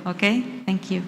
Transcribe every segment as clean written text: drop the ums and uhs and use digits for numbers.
Okay? Thank you.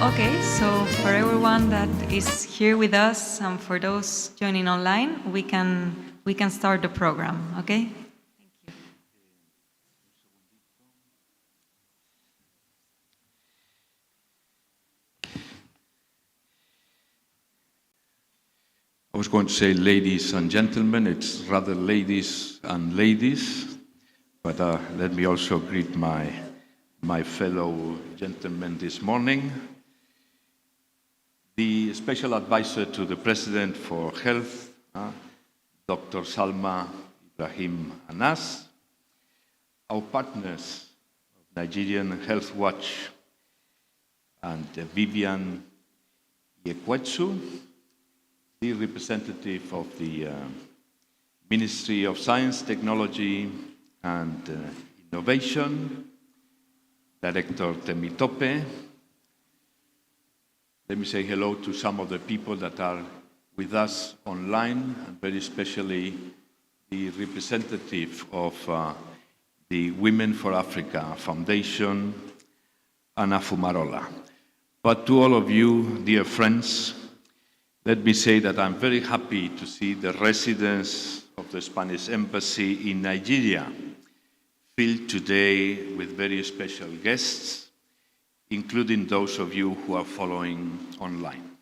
Okay, so for everyone that is here with us and for those joining online, we can start the program, okay? Thank you. I was going to say ladies and gentlemen, it's rather ladies and ladies, but let me also greet my fellow gentlemen this morning. The Special Advisor to the President for Health, Dr. Salma Ibrahim Anas, our partners of Nigerian Health Watch and Vivian Yekwetsu, the representative of the Ministry of Science, Technology and Innovation, Director Temitope. Let me say hello to some of the people that are with us online, and very especially the representative of the Women for Africa Foundation, Ana Fumarola. But to all of you, dear friends, let me say that I'm very happy to see the residence of the Spanish Embassy in Nigeria filled today with very special guests, including those of you who are following online.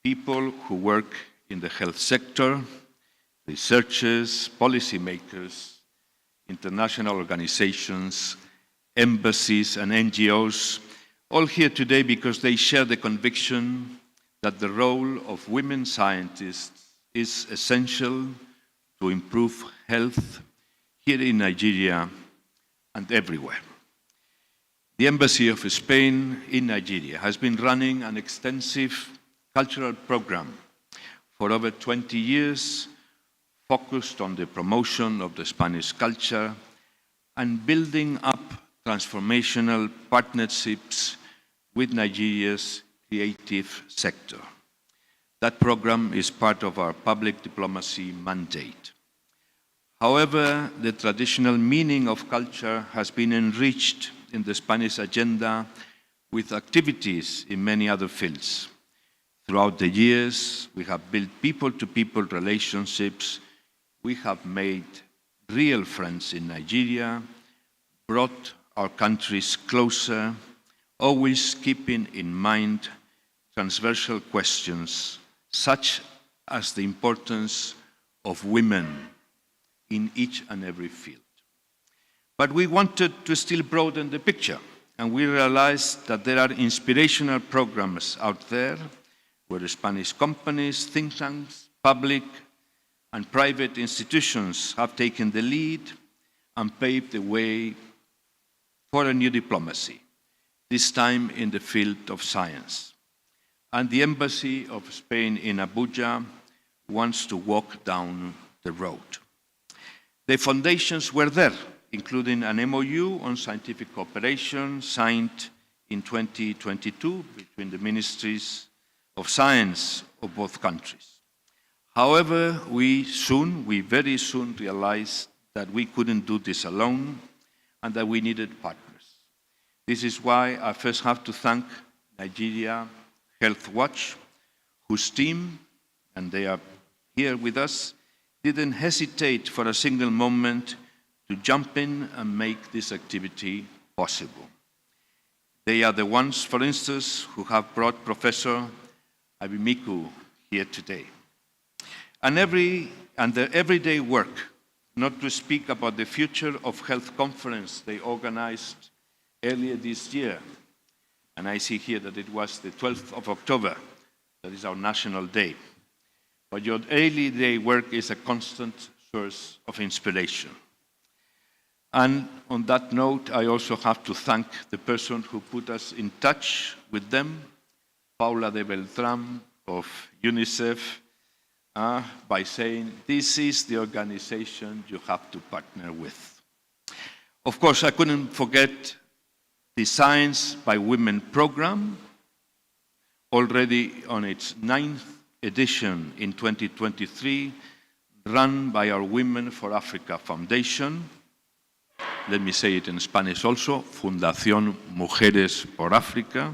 People who work in the health sector, researchers, policymakers, international organizations, embassies and NGOs, all here today because they share the conviction that the role of women scientists is essential to improve health here in Nigeria and everywhere. The Embassy of Spain in Nigeria has been running an extensive cultural program for over 20 years, focused on the promotion of the Spanish culture and building up transformational partnerships with Nigeria's creative sector. That program is part of our public diplomacy mandate. However, the traditional meaning of culture has been enriched in the Spanish agenda with activities in many other fields. Throughout the years, we have built people-to-people relationships, we have made real friends in Nigeria, brought our countries closer, always keeping in mind transversal questions such as the importance of women in each and every field. But we wanted to still broaden the picture, and we realized that there are inspirational programs out there where Spanish companies, think tanks, public and private institutions have taken the lead and paved the way for a new diplomacy, this time in the field of science. And the Embassy of Spain in Abuja wants to walk down the road. The foundations were there, including an MOU on scientific cooperation signed in 2022 between the ministries of science of both countries. However, we very soon realized that we couldn't do this alone and that we needed partners. This is why I first have to thank Nigeria Health Watch, whose team, and they are here with us, didn't hesitate for a single moment to jump in and make this activity possible. They are the ones, for instance, who have brought Professor Abimiku here today. And their everyday work, not to speak about the Future of Health conference they organized earlier this year. And I see here that it was the 12th of October. That is our national day. But your daily day work is a constant source of inspiration. And on that note, I also have to thank the person who put us in touch with them, Paula de Beltran of UNICEF, by saying, this is the organization you have to partner with. Of course, I couldn't forget the Science by Women program, already on its 9th edition in 2023, run by our Women for Africa Foundation. Let me say it in Spanish also, Fundación Mujeres por África.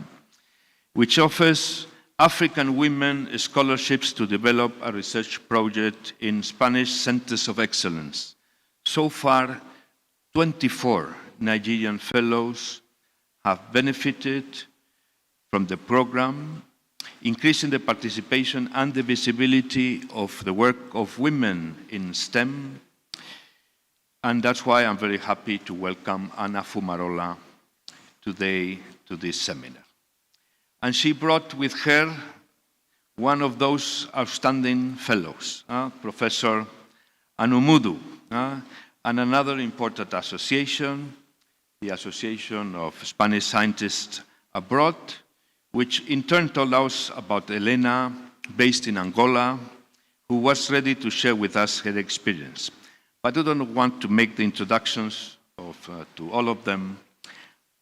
which offers African women scholarships to develop a research project in Spanish Centers of Excellence. So far, 24 Nigerian fellows have benefited from the program, increasing the participation and the visibility of the work of women in STEM. And that's why I'm very happy to welcome Anna Fumarola today to this seminar. And she brought with her one of those outstanding fellows, Professor Anumudu, and another important association, the Association of Spanish Scientists Abroad, which in turn told us about Elena, based in Angola, who was ready to share with us her experience. But I don't want to make the introductions to all of them.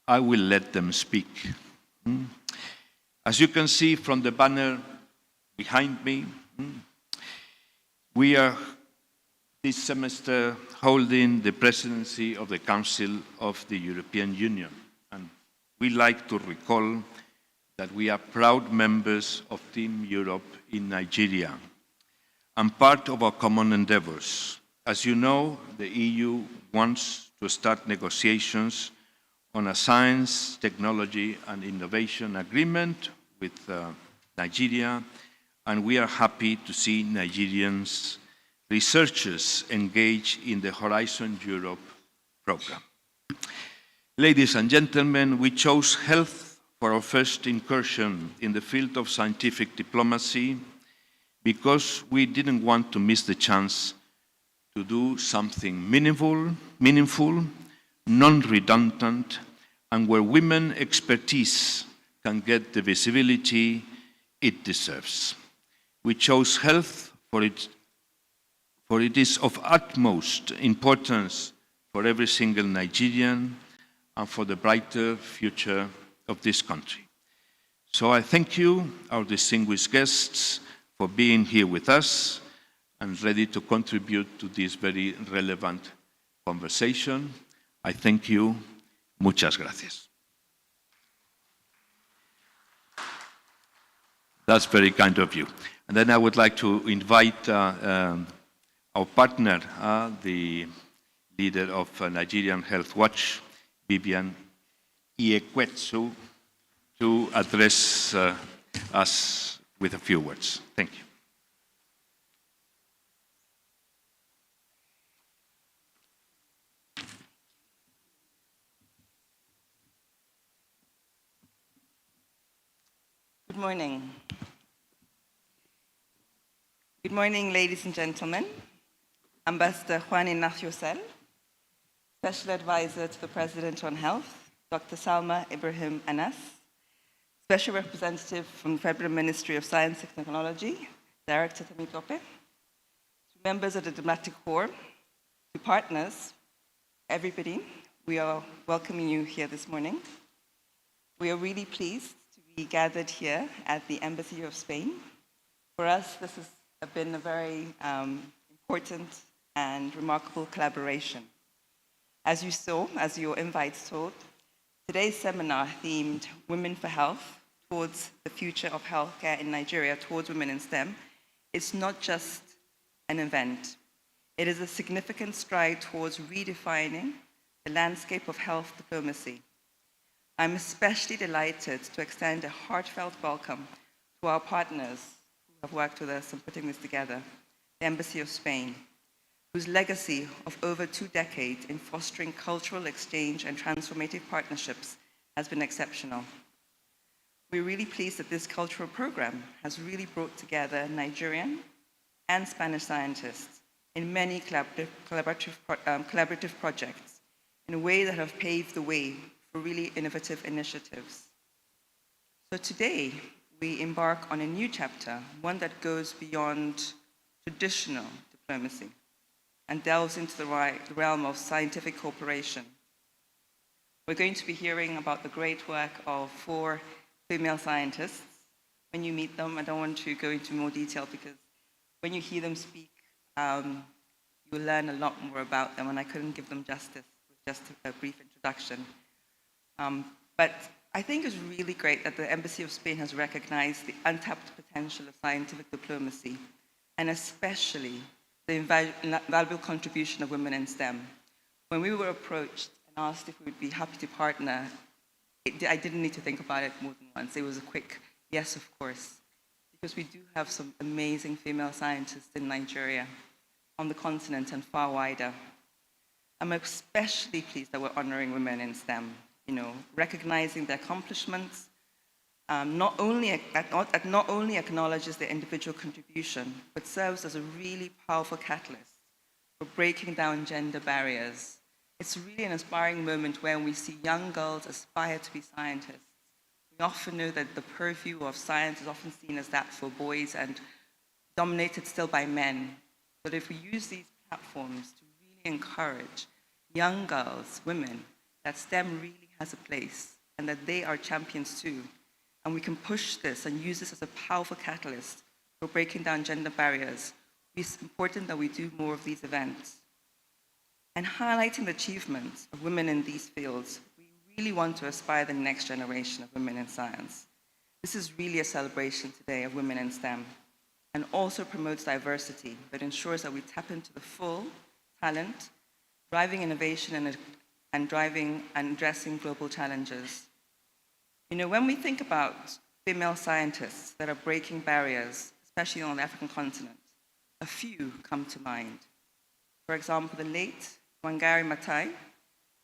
I will let them speak. As you can see from the banner behind me, we are this semester holding the presidency of the Council of the European Union. And we like to recall that we are proud members of Team Europe in Nigeria and part of our common endeavors. As you know, the EU wants to start negotiations on a science, technology and innovation agreement with Nigeria, and we are happy to see Nigerians researchers engage in the Horizon Europe program. Ladies and gentlemen, we chose health for our first incursion in the field of scientific diplomacy because we didn't want to miss the chance to do something meaningful, non-redundant, and where women expertise can get the visibility it deserves. We chose health for it is of utmost importance for every single Nigerian and for the brighter future of this country. So I thank you, our distinguished guests, for being here with us and ready to contribute to this very relevant conversation. I thank you. Muchas gracias. That's very kind of you. And then I would like to invite our partner, the leader of Nigerian Health Watch, Vivian Iyekwetsu, to address us with a few words. Thank you. Good morning. Good morning, ladies and gentlemen. Ambassador Juan Ignacio Sel, Special Advisor to the President on Health, Dr. Salma Ibrahim Anas, Special Representative from the Federal Ministry of Science and Technology, Director Temitope, to members of the Diplomatic Corps, to partners, everybody, we are welcoming you here this morning. We are really pleased to be gathered here at the Embassy of Spain. For us, this has been a very important and remarkable collaboration. As you saw, as your invites told, today's seminar themed Women for Health towards the future of healthcare in Nigeria, towards women in STEM, it's not just an event. It is a significant stride towards redefining the landscape of health diplomacy. I'm especially delighted to extend a heartfelt welcome to our partners who have worked with us in putting this together, the Embassy of Spain, whose legacy of over 2 decades in fostering cultural exchange and transformative partnerships has been exceptional. We're really pleased that this cultural program has really brought together Nigerian and Spanish scientists in many collaborative projects in a way that have paved the way for really innovative initiatives. So today, we embark on a new chapter, one that goes beyond traditional diplomacy and delves into the realm of scientific cooperation. We're going to be hearing about the great work of 4 female scientists. When you meet them, I don't want to go into more detail because when you hear them speak, you'll learn a lot more about them, and I couldn't give them justice with just a brief introduction. But I think it's really great that the Embassy of Spain has recognized the untapped potential of scientific diplomacy, and especially the invaluable contribution of women in STEM. When we were approached and asked if we would be happy to partner, I didn't need to think about it more than once. It was a quick yes, of course, because we do have some amazing female scientists in Nigeria, on the continent, and far wider. I'm especially pleased that we're honoring women in STEM, recognizing their accomplishments, not only acknowledges their individual contribution, but serves as a really powerful catalyst for breaking down gender barriers. It's really an inspiring moment when we see young girls aspire to be scientists. We often know that the purview of science is often seen as that for boys and dominated still by men. But if we use these platforms to really encourage young girls, women, that STEM really has a place and that they are champions too, and we can push this and use this as a powerful catalyst for breaking down gender barriers, it's important that we do more of these events. And highlighting the achievements of women in these fields, we really want to inspire the next generation of women in science. This is really a celebration today of women in STEM, and also promotes diversity, but ensures that we tap into the full talent, driving innovation and driving and addressing global challenges. When we think about female scientists that are breaking barriers, especially on the African continent, a few come to mind. For example, the late Wangari Maathai,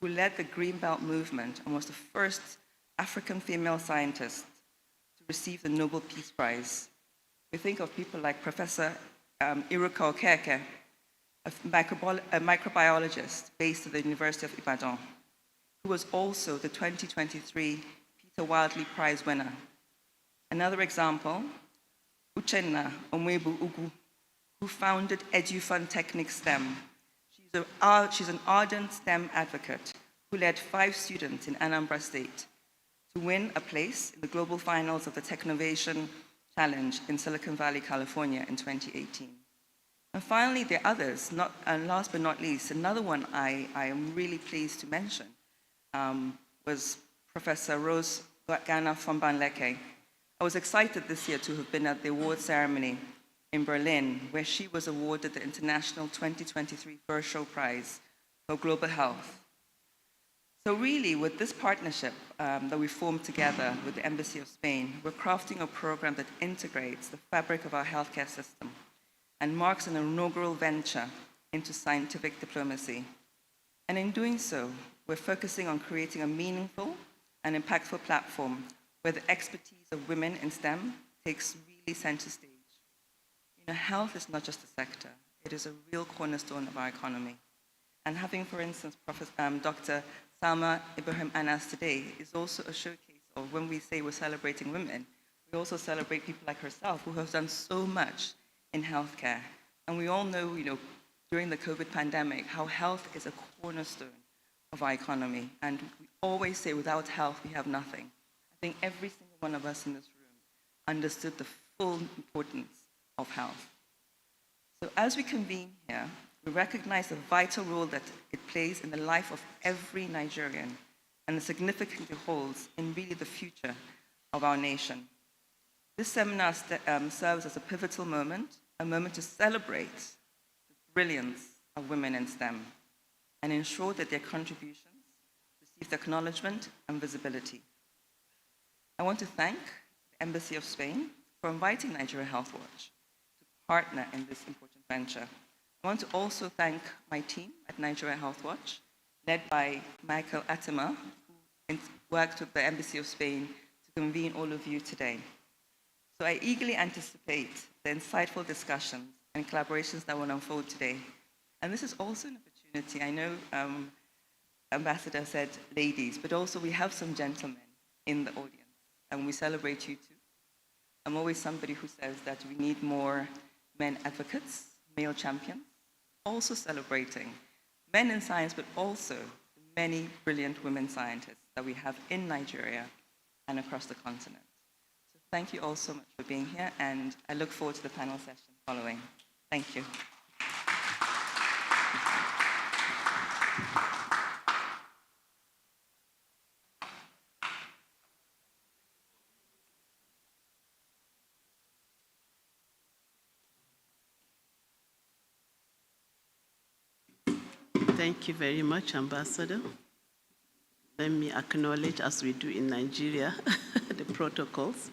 who led the Greenbelt movement and was the first African female scientist to receive the Nobel Peace Prize. We think of people like Professor Iruka Okeke, a microbiologist based at the University of Ibadan, who was also the 2023 Peter Wildley Prize winner. Another example, Uchenna Onwebu Ugu, who founded EduFund Technique STEM. She's an ardent STEM advocate who led 5 students in Anambra State to win a place in the global finals of the Technovation Challenge in Silicon Valley, California in 2018. And finally, there are others, and last but not least, another one I am really pleased to mention was Professor Rose Gana Fombanleke. I was excited this year to have been at the award ceremony in Berlin, where she was awarded the International 2023 Virchow Prize for Global Health. So really, with this partnership that we formed together with the Embassy of Spain, we're crafting a program that integrates the fabric of our healthcare system and marks an inaugural venture into scientific diplomacy. And in doing so, we're focusing on creating a meaningful and impactful platform where the expertise of women in STEM takes really center stage. Health is not just a sector, it is a real cornerstone of our economy. And having, for instance, Dr. Salma Ibrahim Anas today is also a showcase of when we say we're celebrating women, we also celebrate people like herself who have done so much in healthcare. And we all know, during the COVID pandemic, how health is a cornerstone of our economy. And we always say without health, we have nothing. I think every single one of us in this room understood the full importance of health. So as we convene here, we recognize the vital role that it plays in the life of every Nigerian and the significance it holds in really the future of our nation. This seminar serves as a pivotal moment, a moment to celebrate the brilliance of women in STEM and ensure that their contributions receive acknowledgement and visibility. I want to thank the Embassy of Spain for inviting Nigeria Health Watch partner in this important venture. I want to also thank my team at Nigeria Health Watch, led by Michael Atema, who worked with the Embassy of Spain to convene all of you today. So I eagerly anticipate the insightful discussions and collaborations that will unfold today. And this is also an opportunity. I know Ambassador said ladies, but also we have some gentlemen in the audience, and we celebrate you too. I'm always somebody who says that we need more men advocates, male champions, also celebrating men in science, but also the many brilliant women scientists that we have in Nigeria and across the continent. So thank you all so much for being here, and I look forward to the panel session following. Thank you. Thank you very much, Ambassador. Let me acknowledge, as we do in Nigeria, the protocols,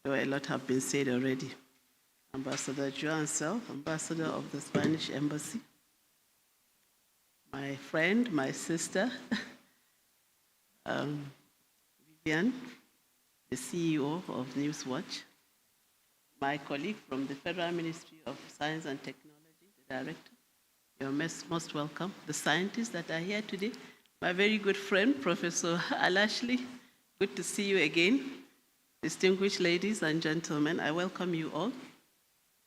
though a lot have been said already. Ambassador Joan Self, Ambassador of the Spanish Embassy, my friend, my sister, Vivian, the CEO of Newswatch, my colleague from the Federal Ministry of Science and Technology, the director. You're most welcome. The scientists that are here today, my very good friend, Professor Alashley, good to see you again. Distinguished ladies and gentlemen, I welcome you all.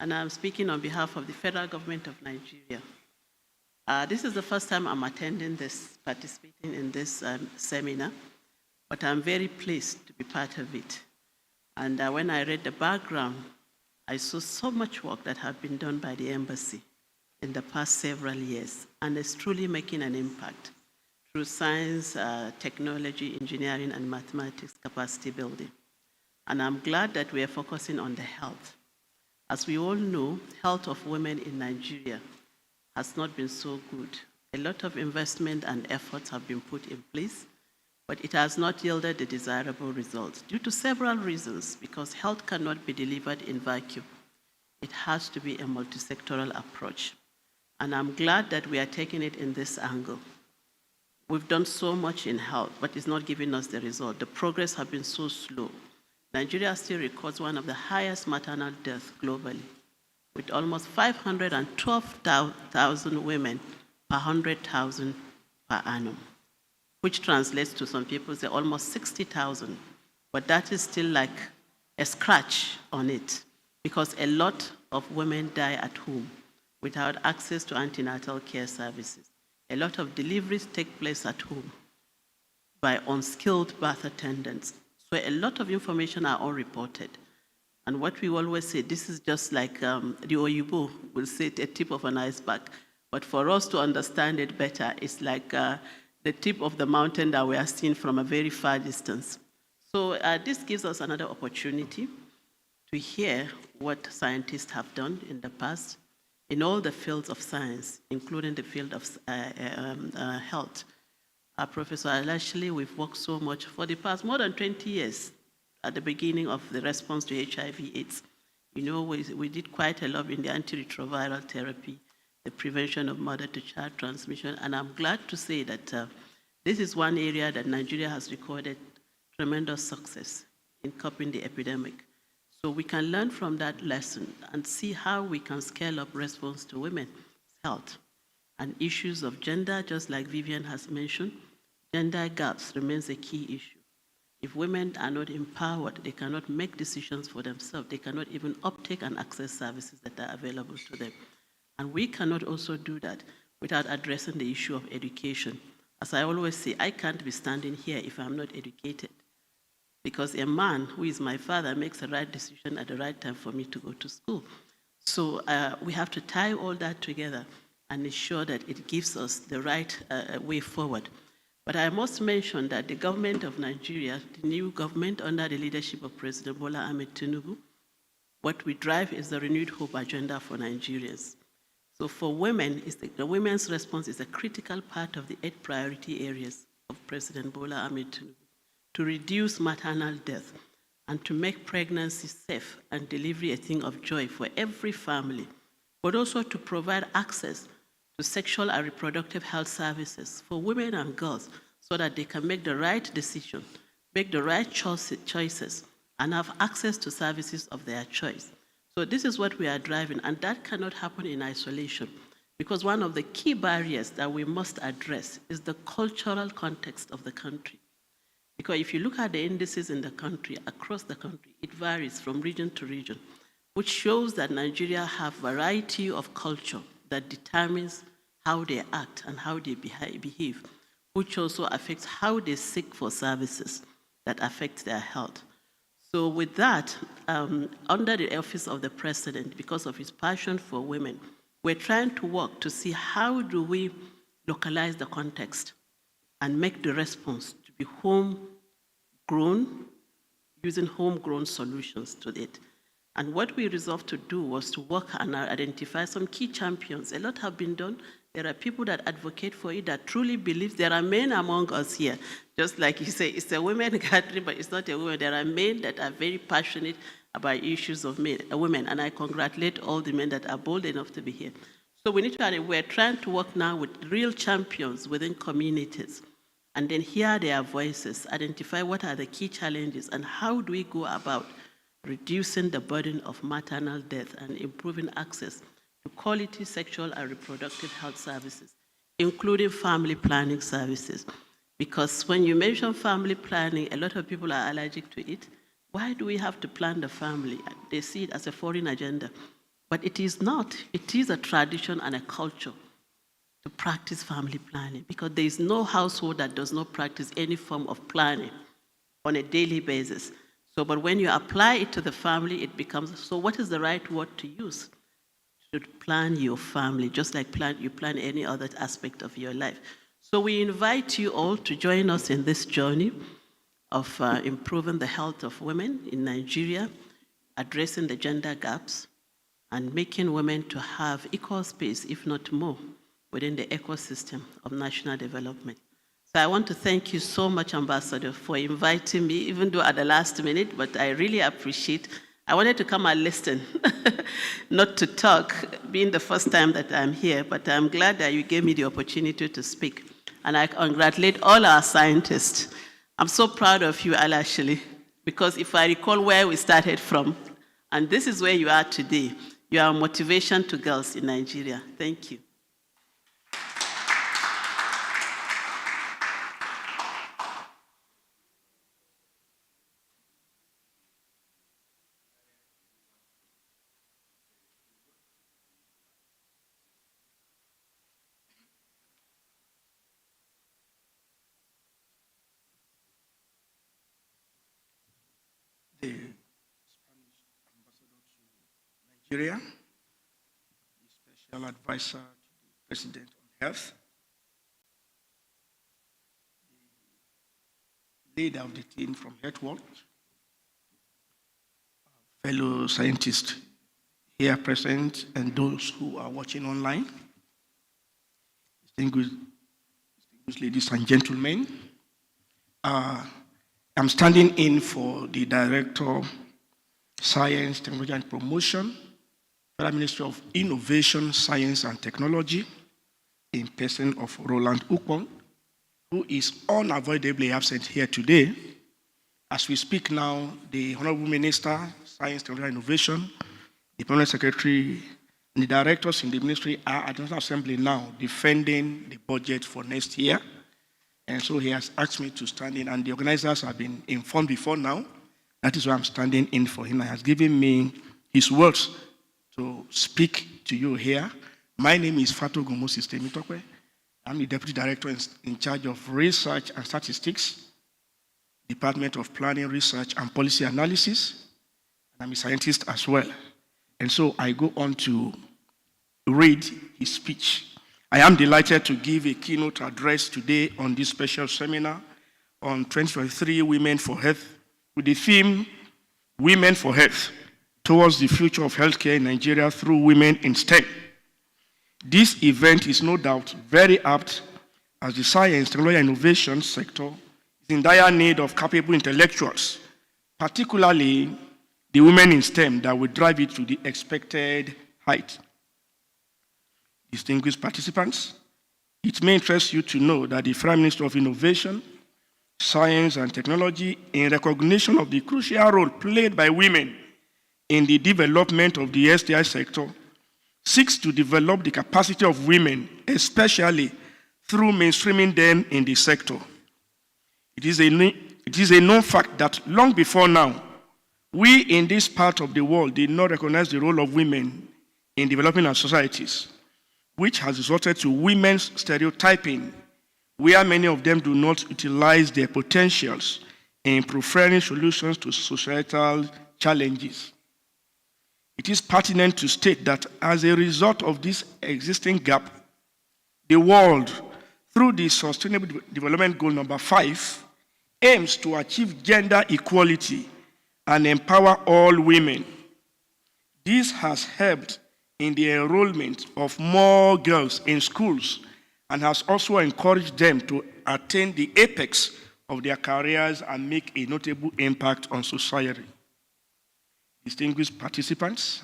And I'm speaking on behalf of the Federal Government of Nigeria. This is the first time I'm attending this, participating in this seminar, but I'm very pleased to be part of it. And when I read the background, I saw so much work that had been done by the embassy in the past several years, and it's truly making an impact through science, technology, engineering, and mathematics capacity building. And I'm glad that we are focusing on the health. As we all know, health of women in Nigeria has not been so good. A lot of investment and efforts have been put in place, but it has not yielded the desirable results due to several reasons, because health cannot be delivered in vacuum. It has to be a multi-sectoral approach. And I'm glad that we are taking it in this angle. We've done so much in health, but it's not giving us the result. The progress has been so slow. Nigeria still records one of the highest maternal deaths globally, with almost 512,000 women per 100,000 per annum, which translates to, some people say, almost 60,000. But that is still like a scratch on it, because a lot of women die at home without access to antenatal care services. A lot of deliveries take place at home by unskilled birth attendants. So a lot of information are unreported. And what we always say, this is just like the Oyibo will say, a tip of an iceberg. But for us to understand it better, it's like the tip of the mountain that we are seeing from a very far distance. So this gives us another opportunity to hear what scientists have done in the past in all the fields of science, including the field of health. Professor Alashley, we've worked so much for the past more than 20 years at the beginning of the response to HIV/AIDS. You know, we did quite a lot in the antiretroviral therapy, the prevention of mother-to-child transmission, and I'm glad to say that this is one area that Nigeria has recorded tremendous success in coping the epidemic. So we can learn from that lesson and see how we can scale up response to women's health. And issues of gender, just like Vivian has mentioned, gender gaps remains a key issue. If women are not empowered, they cannot make decisions for themselves. They cannot even uptake and access services that are available to them. And we cannot also do that without addressing the issue of education. As I always say, I can't be standing here if I'm not educated, because a man who is my father makes the right decision at the right time for me to go to school. So we have to tie all that together and ensure that it gives us the right way forward. But I must mention that the government of Nigeria, the new government under the leadership of President Bola Ahmed Tinubu, what we drive is the renewed hope agenda for Nigerians. So for women, the women's response is a critical part of the 8 priority areas of President Bola Ahmed Tinubu, to reduce maternal death and to make pregnancy safe and delivery a thing of joy for every family, but also to provide access to sexual and reproductive health services for women and girls so that they can make the right decision, make the right choices, and have access to services of their choice. So this is what we are driving, and that cannot happen in isolation, because one of the key barriers that we must address is the cultural context of the country. Because if you look at the indices in the country, across the country, it varies from region to region, which shows that Nigeria have variety of culture that determines how they act and how they behave, which also affects how they seek for services that affect their health. So with that, under the office of the president, because of his passion for women, we're trying to work to see how do we localize the context and make the response to be homegrown, using homegrown solutions to it. And what we resolved to do was to work and identify some key champions. A lot have been done. There are people that advocate for it, that truly believe. There are men among us here. Just like you say, it's a women gathering, but it's not a women. There are men that are very passionate about issues of women, and I congratulate all the men that are bold enough to be here. So we need to, we're trying to work now with real champions within communities, and then hear their voices, identify what are the key challenges, and how do we go about reducing the burden of maternal death and improving access to quality sexual and reproductive health services, including family planning services. Because when you mention family planning, a lot of people are allergic to it. Why do we have to plan the family? They see it as a foreign agenda. But it is not. It is a tradition and a culture to practice family planning, because there is no household that does not practice any form of planning on a daily basis. So, but when you apply it to the family, it becomes, so what is the right word to use? You should plan your family, just like you plan any other aspect of your life. So we invite you all to join us in this journey of improving the health of women in Nigeria, addressing the gender gaps, and making women to have equal space, if not more, within the ecosystem of national development. So I want to thank you so much, Ambassador, for inviting me, even though at the last minute, but I really appreciate. I wanted to come and listen, not to talk, being the first time that I'm here, but I'm glad that you gave me the opportunity to speak. And I congratulate all our scientists. I'm so proud of you, Al, actually, because if I recall where we started from, and this is where you are today, you are a motivation to girls in Nigeria. Thank you. The Spanish ambassador to Nigeria, the special advisor to the President on Health, the leader of the team from HealthWatch, fellow scientists here present, and those who are watching online, distinguished ladies and gentlemen. I'm standing in for the Director, Science, Technology and Promotion, Federal Ministry of Innovation, Science and Technology, in person of Roland Ukpong, who is unavoidably absent here today. As we speak now, the Honorable Minister, Science, Technology and Innovation, the Permanent Secretary, and the directors in the ministry are at the National Assembly now defending the budget for next year. And so he has asked me to stand in, and the organizers have been informed before now. That is why I'm standing in for him. He has given me his words to speak to you here. My name is Fatou Gomosi Stemitokwe. I'm the Deputy Director in charge of Research and Statistics, Department of Planning, Research and Policy Analysis. And I'm a scientist as well. And so I go on to read his speech. I am delighted to give a keynote address today on this special seminar on 2023 Women for Health, with the theme, Women for Health, Towards the Future of Healthcare in Nigeria Through Women in STEM. This event is no doubt very apt, as the science, technology, and innovation sector is in dire need of capable intellectuals, particularly the women in STEM that will drive it to the expected height. Distinguished participants, it may interest you to know that the Prime Minister of Innovation, Science and Technology, in recognition of the crucial role played by women in the development of the STI sector, seeks to develop the capacity of women, especially through mainstreaming them in the sector. It is a known fact that long before now, we in this part of the world did not recognize the role of women in developing our societies, which has resulted to women's stereotyping, where many of them do not utilize their potentials in preferring solutions to societal challenges. It is pertinent to state that as a result of this existing gap, the world, through the Sustainable Development Goal number 5, aims to achieve gender equality and empower all women. This has helped in the enrollment of more girls in schools and has also encouraged them to attain the apex of their careers and make a notable impact on society. Distinguished participants,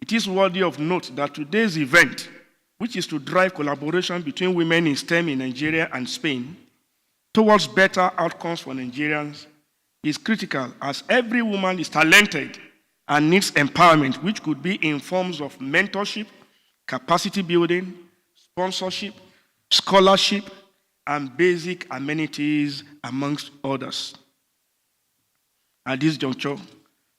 it is worthy of note that today's event, which is to drive collaboration between women in STEM in Nigeria and Spain towards better outcomes for Nigerians, is critical as every woman is talented and needs empowerment, which could be in forms of mentorship, capacity building, sponsorship, scholarship, and basic amenities, amongst others. At this juncture,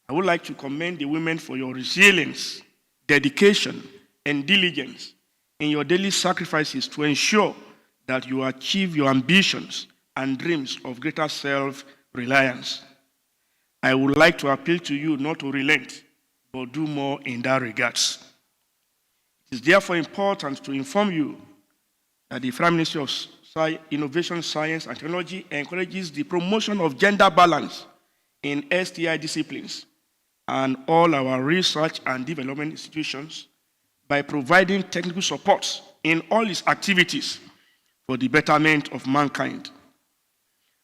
I would like to commend the women for your resilience, dedication, and diligence in your daily sacrifices to ensure that you achieve your ambitions and dreams of greater self-reliance. I would like to appeal to you not to relent, but do more in that regards. It is therefore important to inform you that the Federal Ministry of Innovation, Science, and Technology encourages the promotion of gender balance in STI disciplines and all our research and development institutions by providing technical support in all its activities for the betterment of mankind.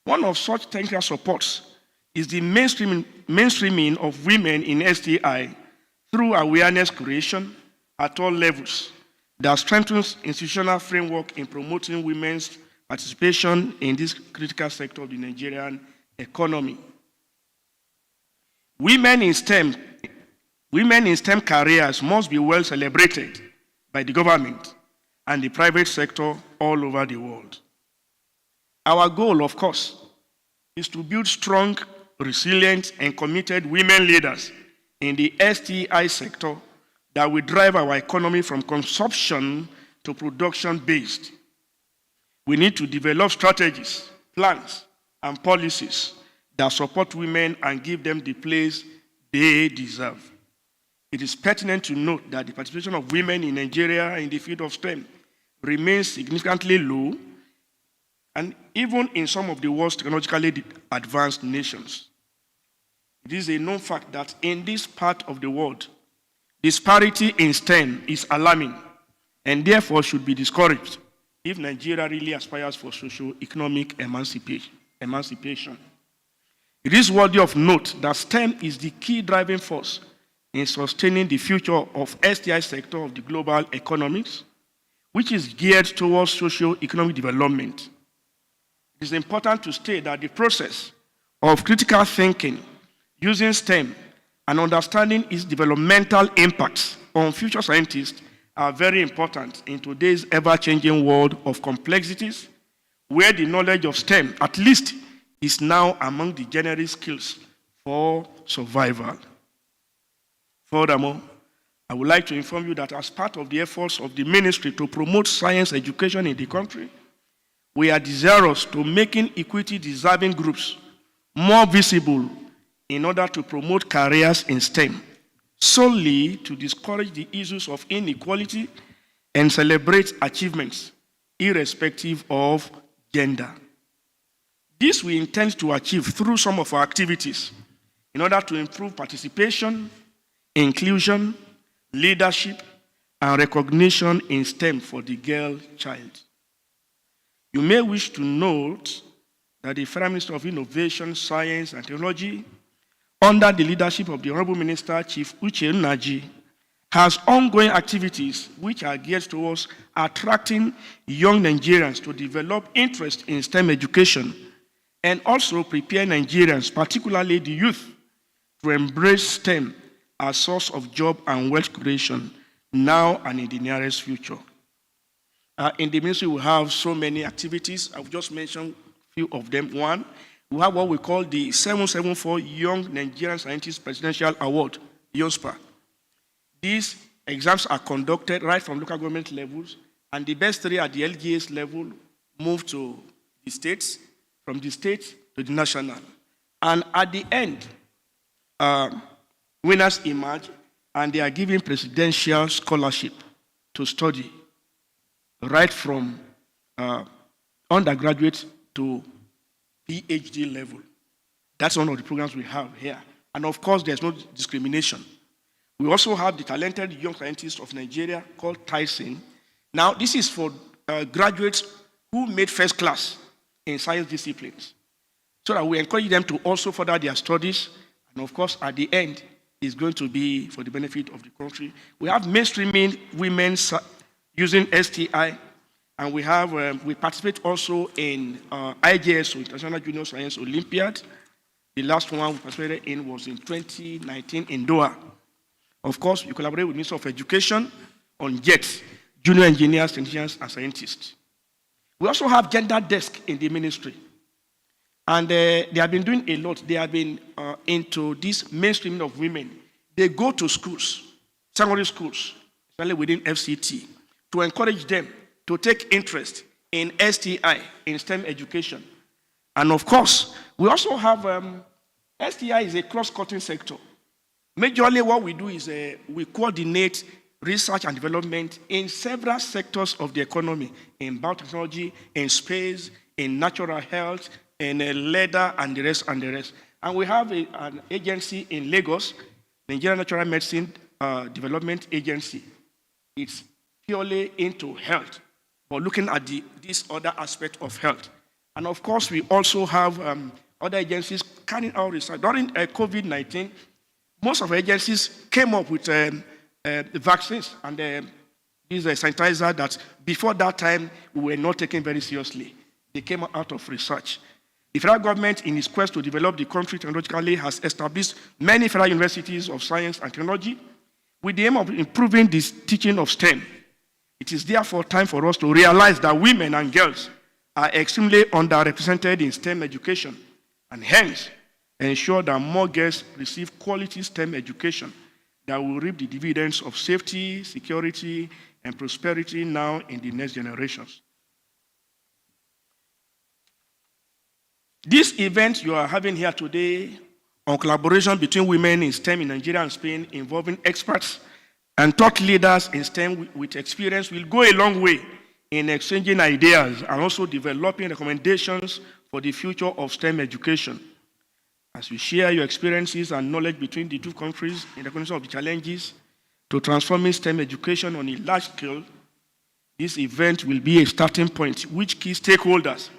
One of such technical supports is the mainstreaming of women in STI through awareness creation at all levels that strengthens institutional framework in promoting women's participation in this critical sector of the Nigerian economy. Women in STEM careers must be well celebrated by the government and the private sector all over the world. Our goal, of course, is to build strong, resilient, and committed women leaders in the STI sector that will drive our economy from consumption to production-based. We need to develop strategies, plans, and policies that support women and give them the place they deserve. It is pertinent to note that the participation of women in Nigeria in the field of STEM remains significantly low, and even in some of the world's technologically advanced nations. It is a known fact that in this part of the world, disparity in STEM is alarming and therefore should be discouraged if Nigeria really aspires for socio-economic emancipation. It is worthy of note that STEM is the key driving force in sustaining the future of STI sector of the global economies, which is geared towards socio-economic development. It is important to state that the process of critical thinking using STEM and understanding its developmental impacts on future scientists are very important in today's ever-changing world of complexities, where the knowledge of STEM, at least, is now among the general skills for survival. Furthermore, I would like to inform you that as part of the efforts of the ministry to promote science education in the country, we are desirous to making equity-deserving groups more visible in order to promote careers in STEM, solely to discourage the issues of inequality and celebrate achievements irrespective of gender. This we intend to achieve through some of our activities in order to improve participation, inclusion, leadership, and recognition in STEM for the girl child. You may wish to note that the Federal Ministry of Innovation, Science, and Technology, under the leadership of the Honorable Minister, Chief Uche Nnaji, has ongoing activities which are geared towards attracting young Nigerians to develop interest in STEM education and also prepare Nigerians, particularly the youth, to embrace STEM as a source of job and wealth creation now and in the nearest future. In the ministry, we have so many activities. I've just mentioned a few of them. One, we have what we call the 774 Young Nigerian Scientists Presidential Award, YONSPA. These exams are conducted right from local government levels, and the best three at the LGS level move to the states, from the state to the national. And at the end, winners emerge, and they are given presidential scholarship to study, right from undergraduate to PhD level. That's one of the programs we have here. And of course, there's no discrimination. We also have the talented young scientist of Nigeria called Tyson. Now, this is for graduates who made first class in science disciplines, so that we encourage them to also further their studies. And of course, at the end, it's going to be for the benefit of the country. We have mainstreaming women using STI, and we participate also in IJSO, International Junior Science Olympiad. The last one we participated in was in 2019 in Doha. Of course, we collaborate with the Ministry of Education on JETS, Junior Engineers, Technicians, and Scientists. We also have gender desk in the ministry. And they have been doing a lot. They have been into this mainstreaming of women. They go to schools, secondary schools, especially within FCT, to encourage them to take interest in STI, in STEM education. And of course, we also have, STI is a cross-cutting sector. Majorly what we do is we coordinate research and development in several sectors of the economy, in biotechnology, in space, in natural health, in leather, and the rest, and the rest. And we have an agency in Lagos, Nigerian Natural Medicine Development Agency. It's purely into health, but looking at this other aspect of health. And of course, we also have other agencies carrying out research. During COVID-19, most of our agencies came up with vaccines and these sanitizer that before that time we were not taking very seriously. They came out of research. The federal government, in its quest to develop the country technologically, has established many federal universities of science and technology with the aim of improving the teaching of STEM. It is therefore time for us to realize that women and girls are extremely underrepresented in STEM education, and hence ensure that more girls receive quality STEM education that will reap the dividends of safety, security, and prosperity now in the next generations. This event you are having here today on collaboration between women in STEM in Nigeria and Spain, involving experts and thought leaders in STEM with experience, will go a long way in exchanging ideas and also developing recommendations for the future of STEM education. As you share your experiences and knowledge between the two countries in recognition of the challenges to transforming STEM education on a large scale, this event will be a starting point which key stakeholders,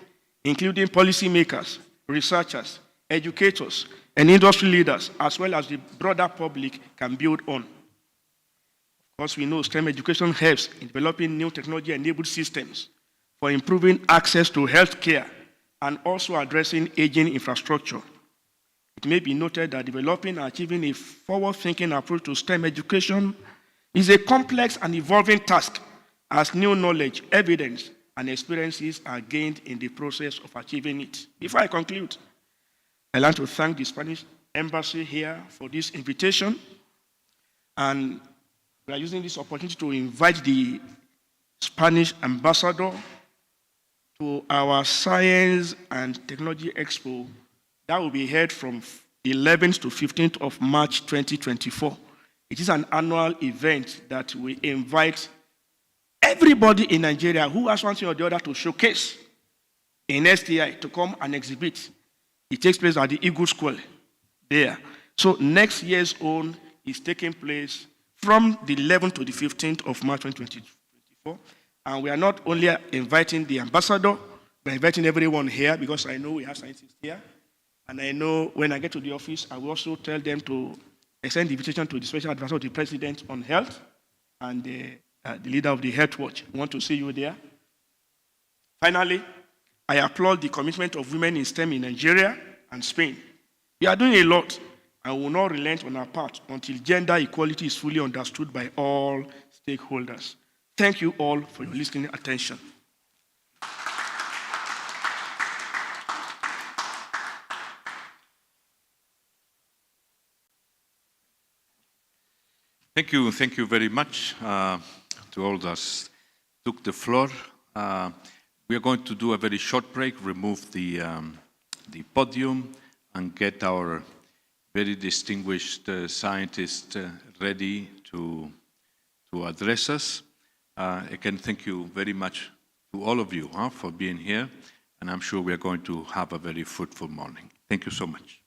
including policymakers, researchers, educators, and industry leaders, as well as the broader public, can build on. Of course, we know STEM education helps in developing new technology-enabled systems for improving access to health care and also addressing aging infrastructure. It may be noted that developing and achieving a forward-thinking approach to STEM education is a complex and evolving task as new knowledge, evidence, and experiences are gained in the process of achieving it. Before I conclude, I'd like to thank the Spanish Embassy here for this invitation, and we are using this opportunity to invite the Spanish ambassador to our Science and Technology Expo that will be held from 11th to 15th of March 2024. It is an annual event that we invite everybody in Nigeria who has one thing or the other to showcase in STI to come and exhibit. It takes place at the Eagle School there. So next year's own is taking place from the 11th to the 15th of March 2024. And we are not only inviting the ambassador, we're inviting everyone here because I know we have scientists here. And I know when I get to the office, I will also tell them to extend the invitation to the Special Advisor of the President on Health and the leader of the Health Watch. I want to see you there. Finally, I applaud the commitment of women in STEM in Nigeria and Spain. We are doing a lot and will not relent on our part until gender equality is fully understood by all stakeholders. Thank you all for your listening attention. Thank you very much to all that took the floor. We are going to do a very short break, remove the podium, and get our very distinguished scientist ready to address us. Again, thank you very much to all of you for being here, and I'm sure we are going to have a very fruitful morning. Thank you so much.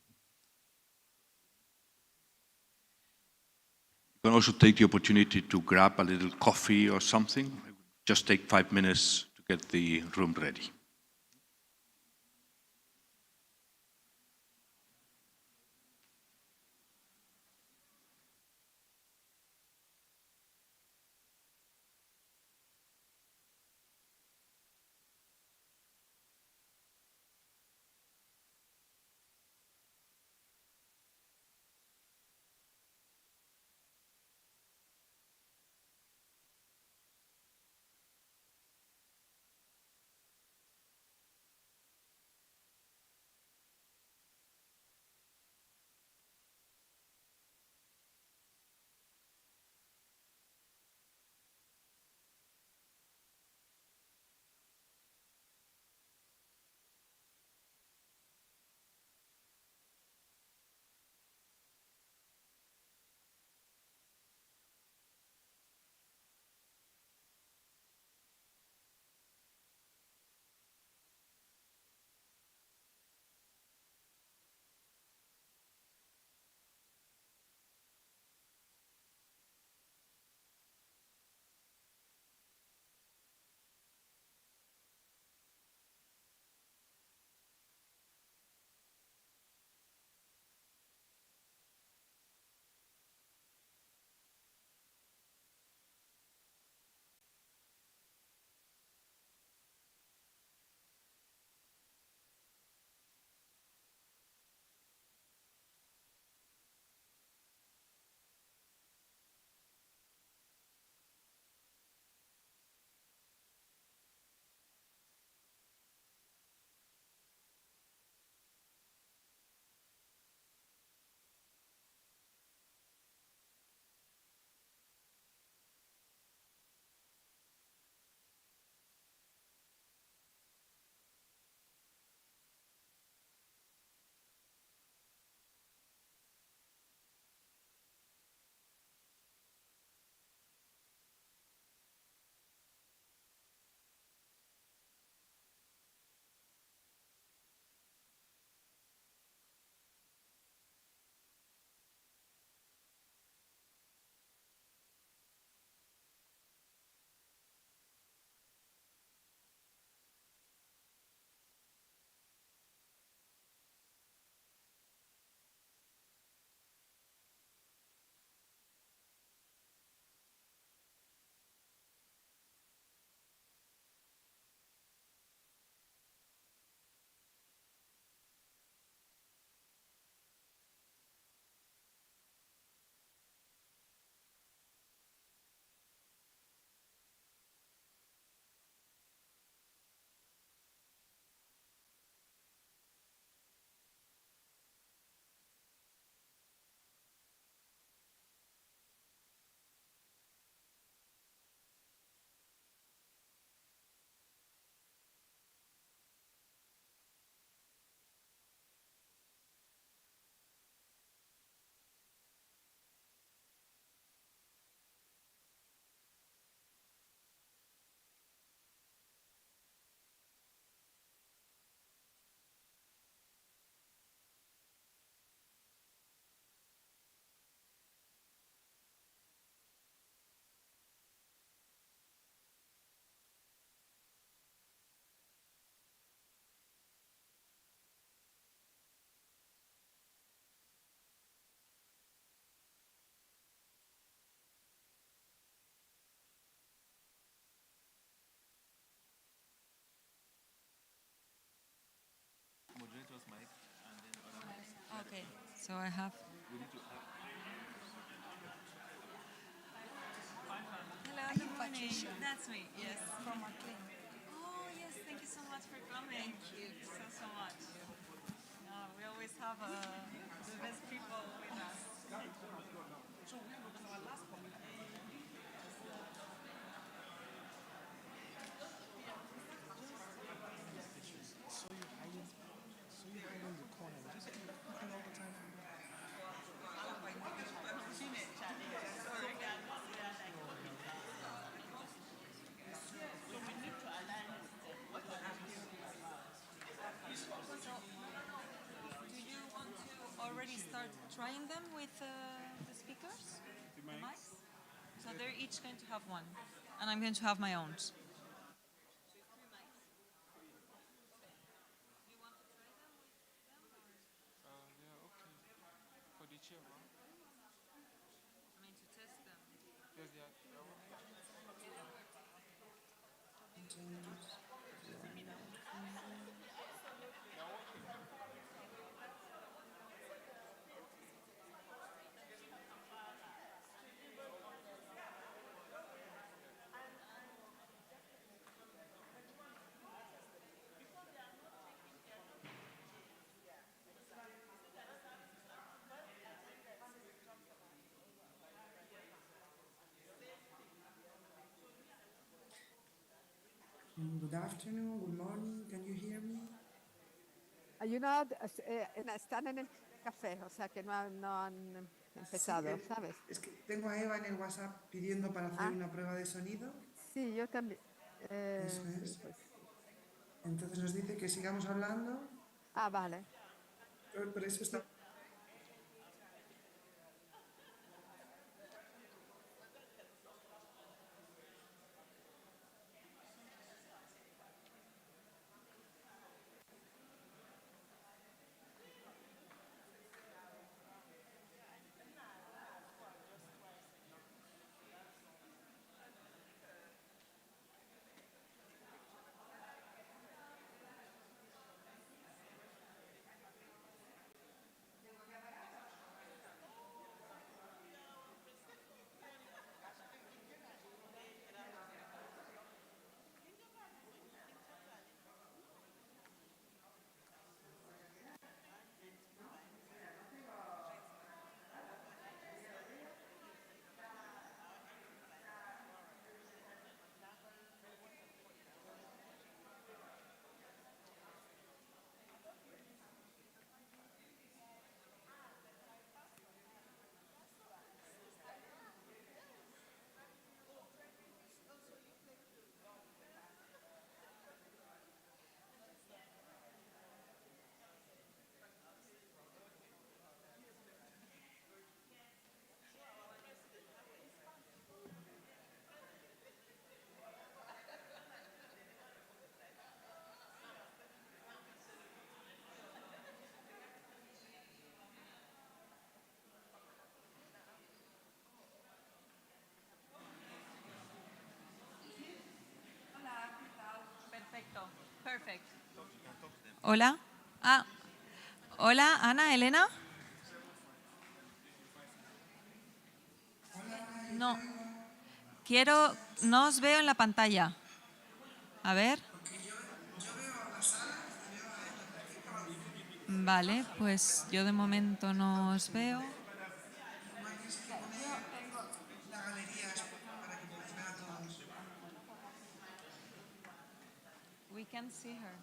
can also take the opportunity to grab a little coffee or something. Just take 5 minutes to get the room ready. Okay, so I have. Hello, good morning. That's me, yes. From our clinic. Oh, yes, thank you so much for coming. Thank you so much. We always have the best people with us. Do you want to already start trying them with the speakers? The mics? So they're each going to have one, and I'm going to have my own. I mean, to test them. Good afternoon, good morning, can you hear me? Están en el café, o sea que no han empezado, Sí, ¿sabes? es que tengo a Eva en el WhatsApp pidiendo para hacer Ah. una prueba de sonido. Sí, yo también. Eso Sí, es. pues. Entonces nos dice que sigamos hablando, Ah, vale. pero eso está... Perfecto. Perfect. Hola. Ah, hola, Ana, Elena. No. No os veo en la pantalla. A ver. Vale, pues yo de momento no os veo. La galería es para que podáis ver a todos. We can see her.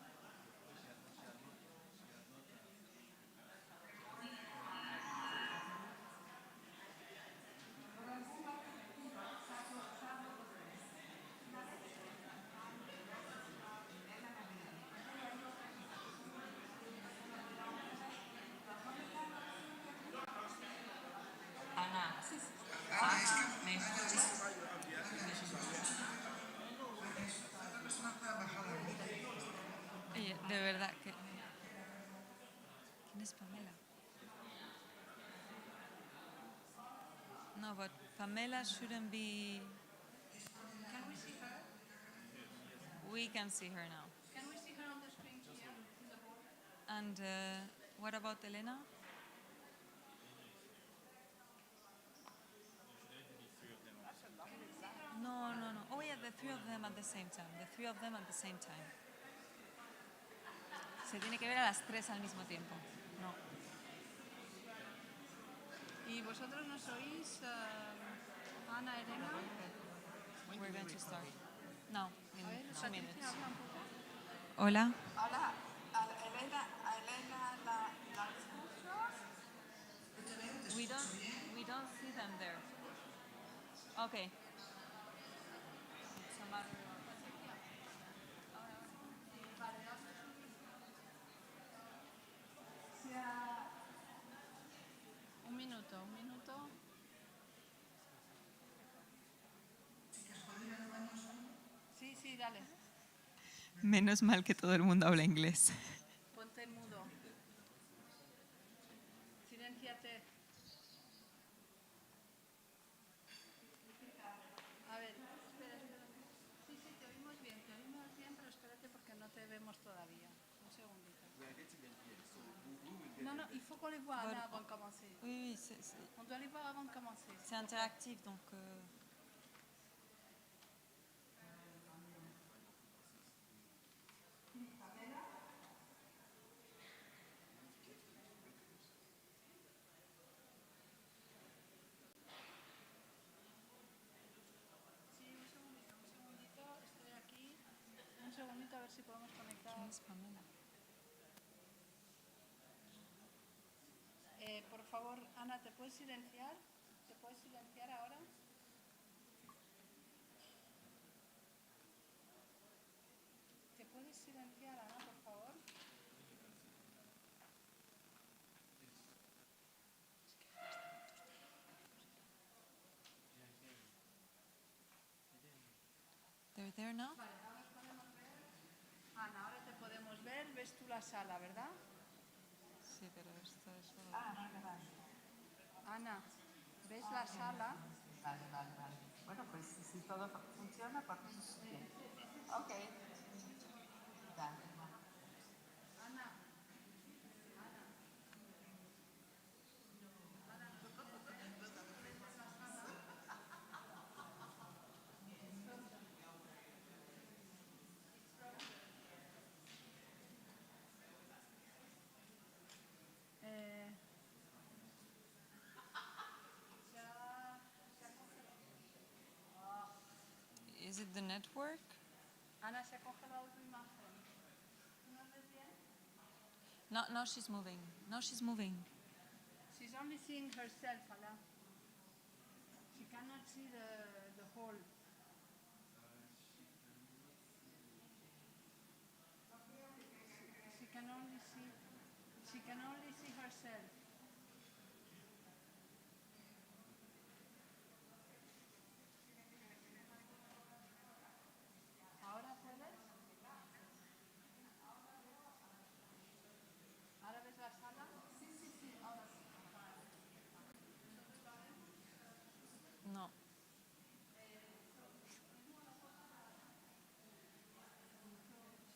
Oye, de verdad que... ¿Quién es Pamela? No, but Pamela shouldn't be... Can we see her? We can see her now. Can we see her on the screen here in the board? And what about Elena? No, no, no. Oh yeah, the three of them at the same time. The three of them at the same time. Se tiene que ver a las tres al mismo tiempo. No. ¿Y vosotros nos oís, Ana, Elena? We're going to start. No, in A ver, 2 Patricia, minutes. habla un poco. Hola. Ahora, a Elena la escucho. We don't see them there. Okay. It's a matter of... Un minuto, un minuto. Sí, dale. Menos mal que todo el mundo habla inglés. Ponte en mudo. Silénciate. A ver, espera. Sí, te oímos bien, pero espérate porque no te vemos todavía. Un segundito. Non, il faut qu'on les voit Anna, avant de commencer. Oui, On doit les voir avant de commencer. c'est interactif, donc... Sí, un segundito, estoy aquí. Un segundito a ver si podemos conectar. ¿Quién es Pamela? Por favor, Ana, ¿te puedes silenciar? ¿Te puedes silenciar ahora? ¿Te puedes silenciar, Ana, por favor? They're there now? Ana, ahora te podemos ver. Ves tú la sala, ¿verdad? Sí, pero esto es solo... Ana, ¿ves la sala? Bueno, pues si todo funciona, por mí bien. Ok. Is it the network? Ana, se ha congelado tu imagen. ¿Tú nos ves bien? No, now she's moving. Now she's moving. She's only seeing herself, Ana. She cannot see the whole. She can only see herself. ¿Ahora puedes? ¿Ahora ves la sala? Sí, ahora sí. No.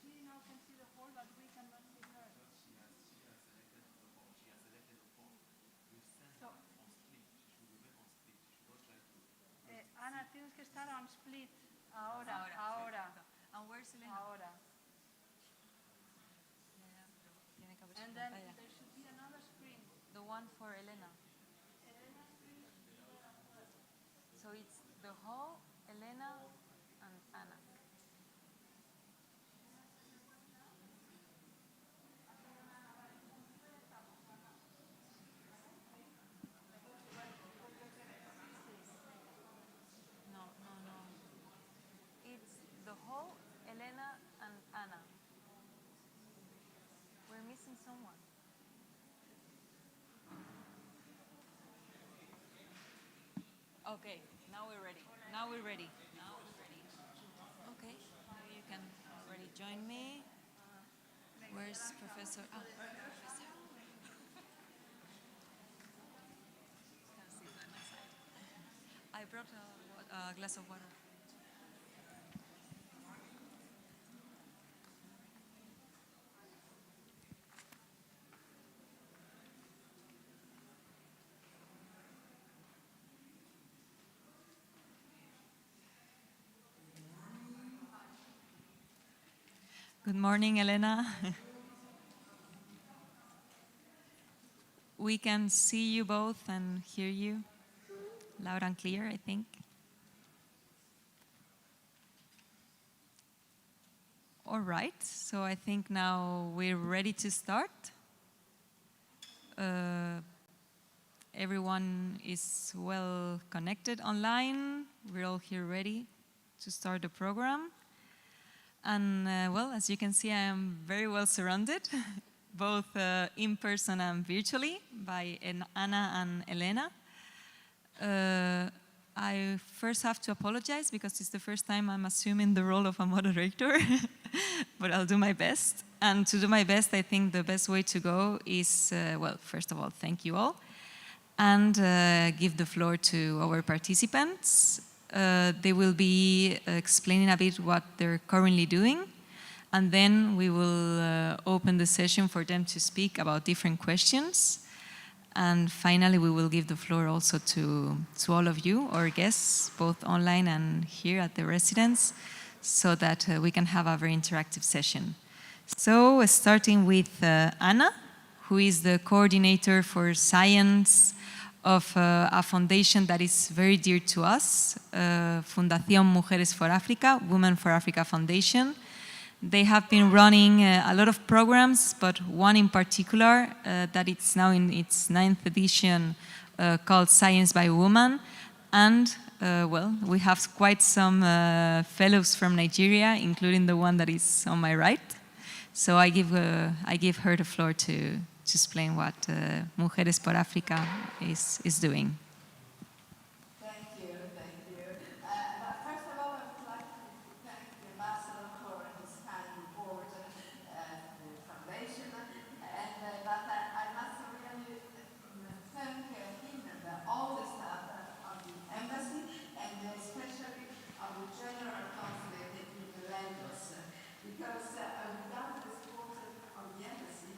She now can see the whole, but we cannot see her. So, Ana, tienes que estar on split. Ahora. And where's Elena? Ahora. Tiene que haber su And then pantalla. there should be another screen. The one for Elena. So it's the whole, Elena, and Anna. No. It's the whole, Elena, and Anna. We're missing someone. Okay, now we're ready. Okay, now you can already join me. Where's Professor? Oh, Professor. Have a seat by my side. I brought a glass of water. Good morning, Elena. We can see you both and hear you loud and clear, I think. All right, so I think now we're ready to start. Everyone is well connected online. We're all here ready to start the program. And well, as you can see, I am very well surrounded, both in person and virtually, by Anna and Elena. I first have to apologize because it's the first time I'm assuming the role of a moderator, but I'll do my best. And to do my best, I think the best way to go is, well, first of all, thank you all, and give the floor to our participants. They will be explaining a bit what they're currently doing, and then we will open the session for them to speak about different questions. And finally, we will give the floor also to all of you, our guests, both online and here at the residence, so that we can have a very interactive session. So, starting with Ana, who is the coordinator for science of a foundation that is very dear to us, Fundación Mujeres for Africa, Women for Africa Foundation. They have been running a lot of programs, but one in particular that it's now in its 9th edition called Science by Woman. And, well, we have quite some fellows from Nigeria, including the one that is on my right. So I give her the floor to explain what Mujeres por Africa is doing. Thank you. But first of all, I would like to thank the ambassador for his kind report to the foundation, and but I must really thank him and all the staff of the embassy, and especially of the general consulate in Lagos, because without the support of the embassy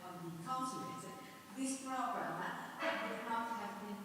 of the consulate, this program would not have been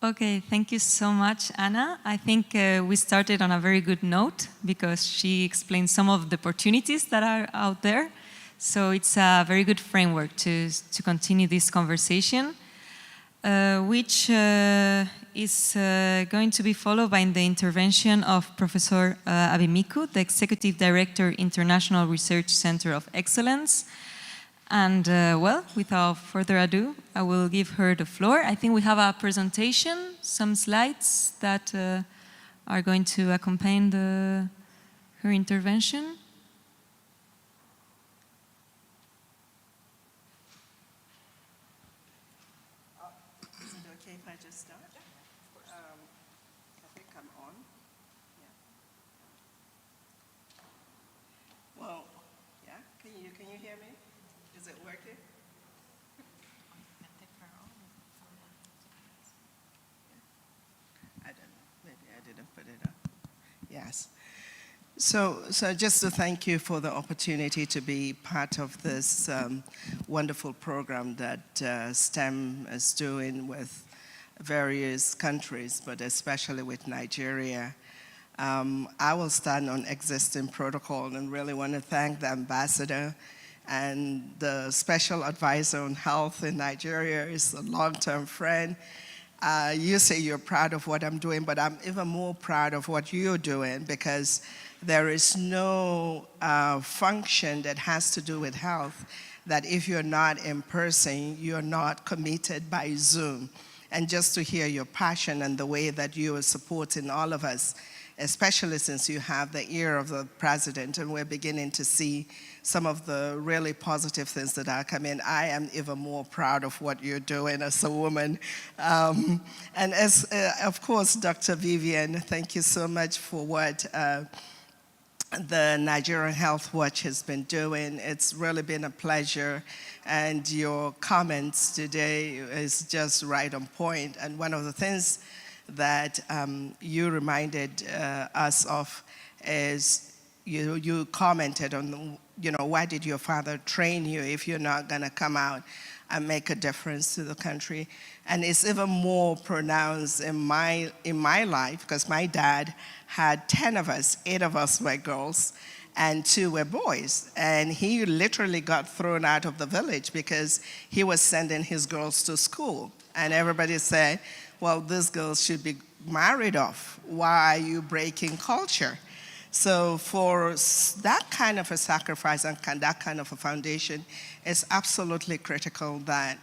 Okay, thank you so much, Anna. I think we started on a very good note because she explained some of the opportunities that are out there. So it's a very good framework to continue this conversation, which is going to be followed by the intervention of Professor Abimiku, the Executive Director, International Research Center of Excellence. And well, without further ado, I will give her the floor. I think we have a presentation, some slides that are going to accompany her intervention. Is it okay if I just start? I think I'm on. Yeah. Well, yeah. Can you hear me? Is it working? I don't know. Maybe I didn't put it up. Yes. So just to thank you for the opportunity to be part of this wonderful program that STEM is doing with various countries, but especially with Nigeria. I will stand on existing protocol and really want to thank the ambassador and the special advisor on health in Nigeria is a long-term friend. You say you're proud of what I'm doing, but I'm even more proud of what you're doing because there is no function that has to do with health that if you're not in person, you're not committed by Zoom. And just to hear your passion and the way that you are supporting all of us, especially since you have the ear of the president and we're beginning to see some of the really positive things that are coming. I am even more proud of what you're doing as a woman. And as, of course, Dr. Vivian, thank you so much for what the Nigerian Health Watch has been doing. It's really been a pleasure, and your comments today is just right on point. And one of the things that you reminded us of is you commented on, why did your father train you if you're not gonna come out and make a difference to the country? And it's even more pronounced in my life because my dad had 10 of us, 8 of us were girls and 2 were boys. And he literally got thrown out of the village because he was sending his girls to school. And everybody said, well, these girls should be married off. Why are you breaking culture? So for that kind of a sacrifice and that kind of a foundation, it's absolutely critical that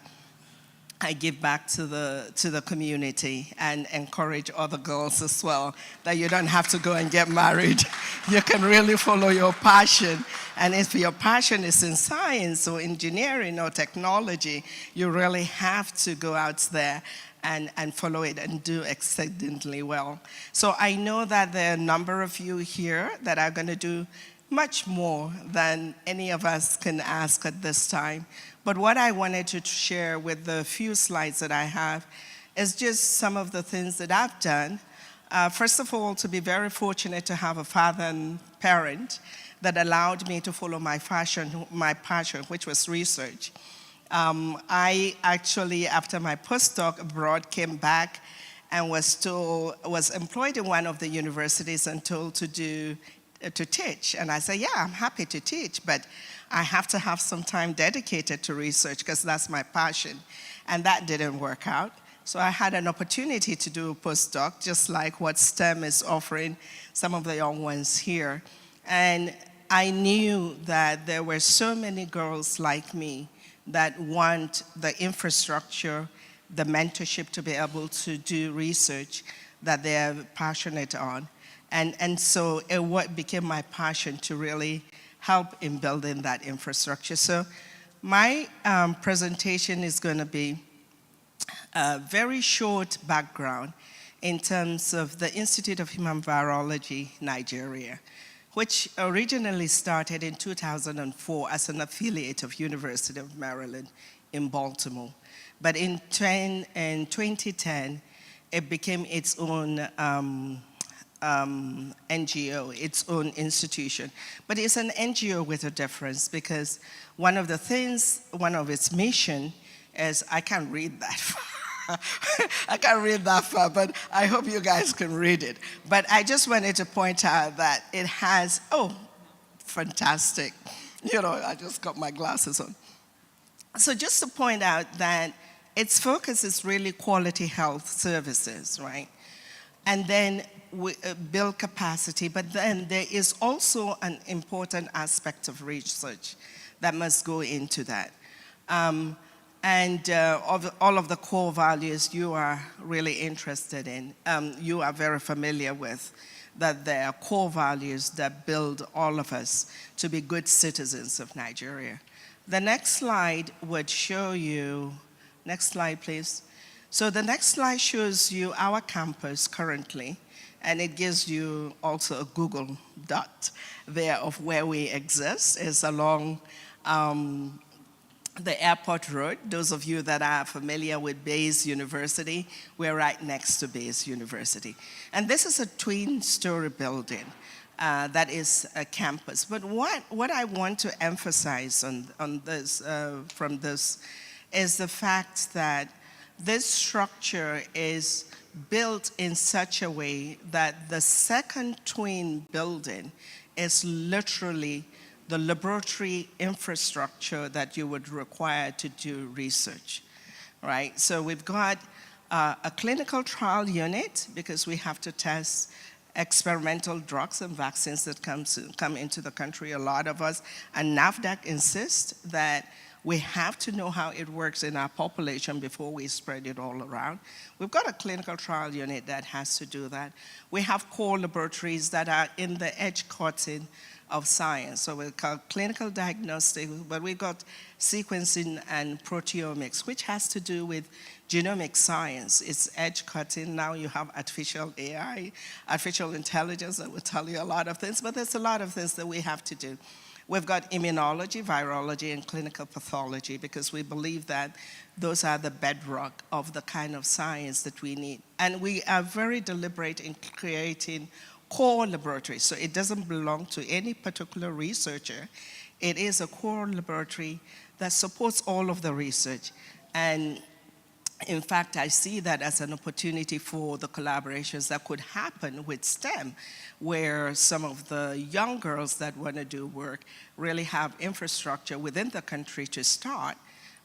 I give back to the community and encourage other girls as well, that you don't have to go and get married. You can really follow your passion. And if your passion is in science or engineering or technology, you really have to go out there and follow it and do exceedingly well. So I know that there are a number of you here that are going to do much more than any of us can ask at this time. But what I wanted to share with the few slides that I have is just some of the things that I've done. First of all, to be very fortunate to have a father and parent that allowed me to follow my passion, which was research. I actually, after my postdoc abroad, came back and was employed in one of the universities and told to teach. And I said, yeah, I'm happy to teach, but I have to have some time dedicated to research because that's my passion. And that didn't work out. So I had an opportunity to do a postdoc, just like what STEM is offering some of the young ones here. And I knew that there were so many girls like me that want the infrastructure, the mentorship to be able to do research that they're passionate on. And so it became my passion to really help in building that infrastructure. So my presentation is going to be a very short background in terms of the Institute of Human Virology, Nigeria, which originally started in 2004 as an affiliate of University of Maryland in Baltimore. But in 2010, it became its own NGO, its own institution. But it's an NGO with a difference because one of its mission is, I can't read that far. I can't read that far, but I hope you guys can read it. But I just wanted to point out that it has, oh, fantastic. You know, I just got my glasses on. So just to point out that its focus is really quality health services, right? And then we build capacity, but then there is also an important aspect of research that must go into that. All of the core values you are really interested in, you are very familiar with, that there are core values that build all of us to be good citizens of Nigeria. The next slide would show you, next slide please. So the next slide shows you our campus currently, and it gives you also a Google dot there of where we exist. It's along the airport road. Those of you that are familiar with Bayes University, we're right next to Bayes University. And this is a twin-story building that is a campus. But what I want to emphasize on this, from this is the fact that this structure is built in such a way that the second twin building is literally the laboratory infrastructure that you would require to do research, right? So we've got a clinical trial unit because we have to test experimental drugs and vaccines that come into the country, a lot of us, and NAFDAC insists that we have to know how it works in our population before we spread it all around. We've got a clinical trial unit that has to do that. We have core laboratories that are in the edge cutting of science. So we call clinical diagnostic, but we've got sequencing and proteomics, which has to do with genomic science. It's edge cutting. Now you have artificial AI, artificial intelligence that will tell you a lot of things, but there's a lot of things that we have to do. We've got immunology, virology, and clinical pathology because we believe that those are the bedrock of the kind of science that we need. And we are very deliberate in creating core laboratories. So it doesn't belong to any particular researcher. It is a core laboratory that supports all of the research. And in fact, I see that as an opportunity for the collaborations that could happen with STEM, where some of the young girls that want to do work really have infrastructure within the country to start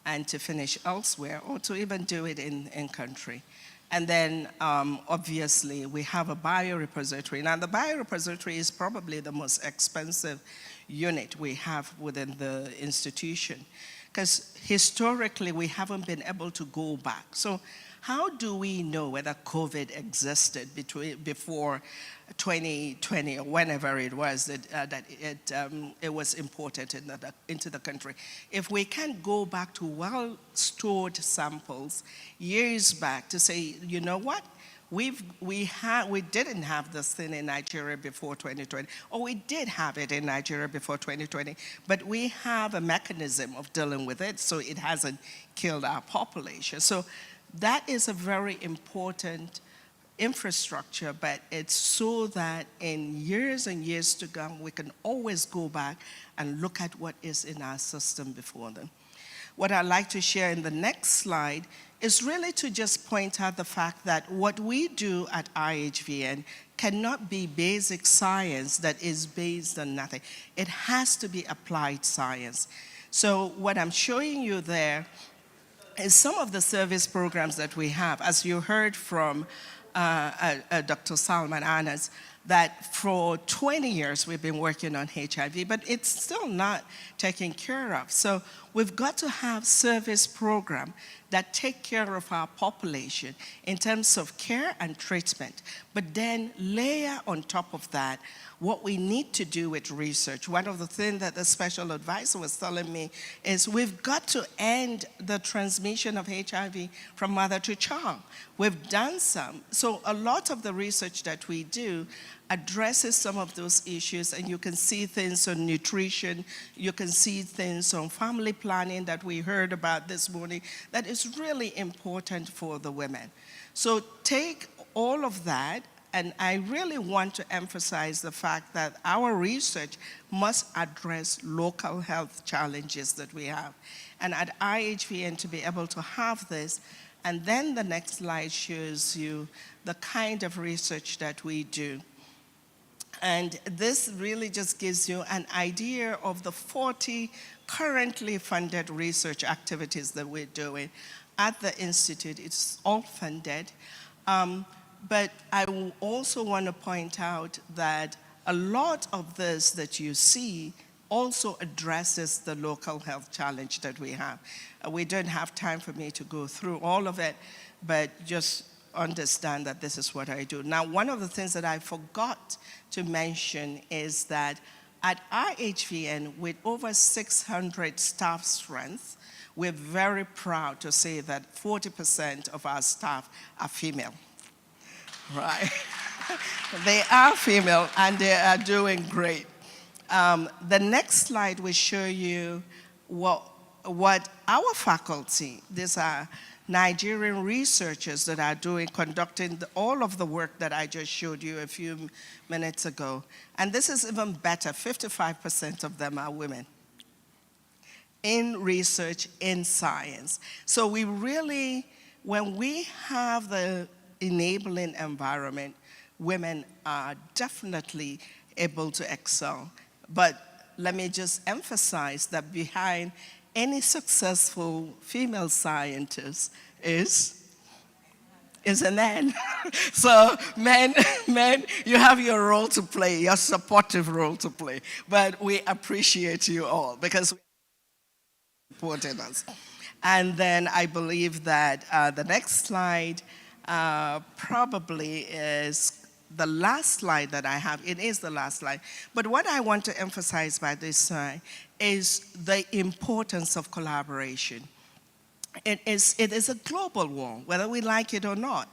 and to finish elsewhere, or to even do it in country. And then, obviously, we have a biorepository. Now, the biorepository is probably the most expensive unit we have within the institution, because historically, we haven't been able to go back. So how do we know whether COVID existed before 2020 or whenever it was that it was imported into the country? If we can't go back to well-stored samples years back to say, you know what, we didn't have this thing in Nigeria before 2020, or we did have it in Nigeria before 2020, but we have a mechanism of dealing with it, so it hasn't killed our population. So that is a very important infrastructure, but it's so that in years and years to come, we can always go back and look at what is in our system before them. What I'd like to share in the next slide is really to just point out the fact that what we do at IHVN cannot be basic science that is based on nothing. It has to be applied science. So what I'm showing you there is some of the service programs that we have. As you heard from Dr. Salman Anas, that for 20 years we've been working on HIV, but it's still not taken care of. So we've got to have service programs that take care of our population in terms of care and treatment, but then layer on top of that what we need to do with research. One of the things that the special advisor was telling me is we've got to end the transmission of HIV from mother to child. We've done some. So a lot of the research that we do addresses some of those issues, and you can see things on nutrition, you can see things on family planning that we heard about this morning that is really important for the women. So take all of that, and I really want to emphasize the fact that our research must address local health challenges that we have. And at IHVN, to be able to have this And then the next slide shows you the kind of research that we do. And this really just gives you an idea of the 40 currently funded research activities that we're doing at the Institute. It's all funded. But I also want to point out that a lot of this that you see also addresses the local health challenge that we have. We don't have time for me to go through all of it, but just understand that this is what I do. Now, one of the things that I forgot to mention is that at RHVN, with over 600 staff strength, we're very proud to say that 40% of our staff are female. Right? They are female and they are doing great. The next slide will show you what our faculty, these are Nigerian researchers that are conducting all of the work that I just showed you a few minutes ago. And this is even better, 55% of them are women in research, in science. So we really, when we have the enabling environment, women are definitely able to excel. But let me just emphasize that behind any successful female scientist is a man. So men, you have your role to play, your supportive role to play. But we appreciate you all because you're supporting us. And then I believe that the next slide probably is the last slide that I have. It is the last slide. But what I want to emphasize by this slide is the importance of collaboration. It is a global war, whether we like it or not.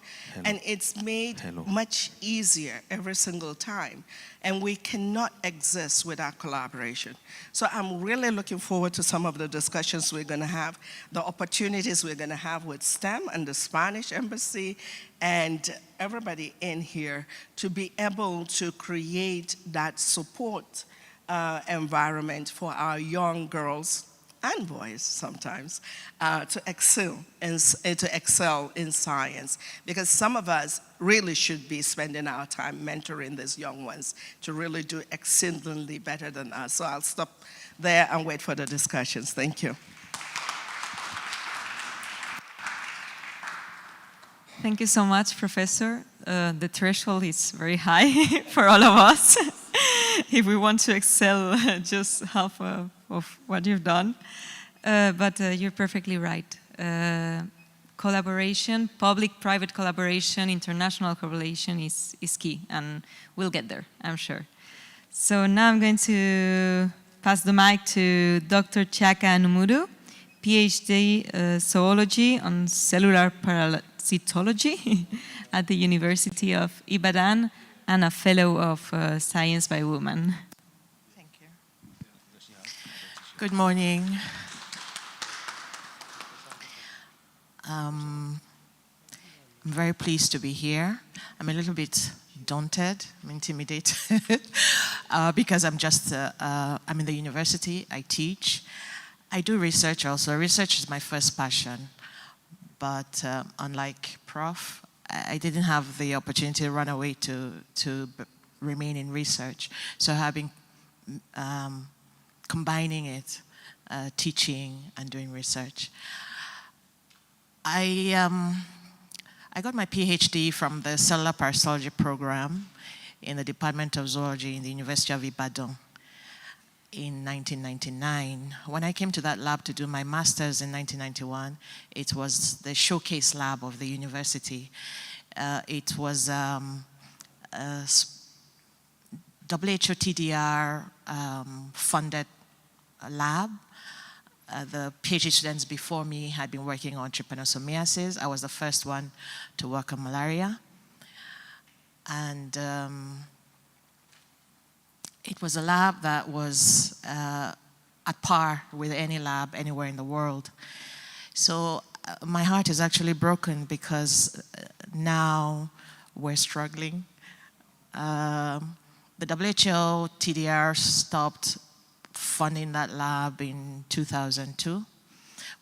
And it's made much easier every single time. And we cannot exist without collaboration. So I'm really looking forward to some of the discussions we're going to have, the opportunities we're going to have with STEM and the Spanish Embassy and everybody in here to be able to create that support environment for our young girls and boys sometimes, to excel in science. Because some of us really should be spending our time mentoring these young ones to really do exceedingly better than us. So I'll stop there and wait for the discussions. Thank you. Thank you so much, Professor. The threshold is very high for all of us. If we want to excel just half of what you've done. But you're perfectly right. Collaboration, public-private collaboration, international collaboration is key, and we'll get there, I'm sure. So now I'm going to pass the mic to Dr. Chiaka Numuru, PhD zoology on cellular parasitology at the University of Ibadan and a fellow of Science by Women. Thank you. Good morning. I'm very pleased to be here. I'm a little bit daunted, I'm intimidated, because I'm in the university, I teach. I do research also. Research is my first passion, but unlike Prof, I didn't have the opportunity to run away to remain in research. So I've been combining it, teaching and doing research. I got my PhD from the Cellular Parasitology program in the Department of Zoology in the University of Ibadan in 1999. When I came to that lab to do my master's in 1991, it was the showcase lab of the university. It was a WHO TDR funded lab. The PhD students before me had been working on trypanosomiasis. I was the first one to work on malaria. And it was a lab that was at par with any lab anywhere in the world. So my heart is actually broken because now we're struggling. The WHO TDR stopped funding that lab in 2002.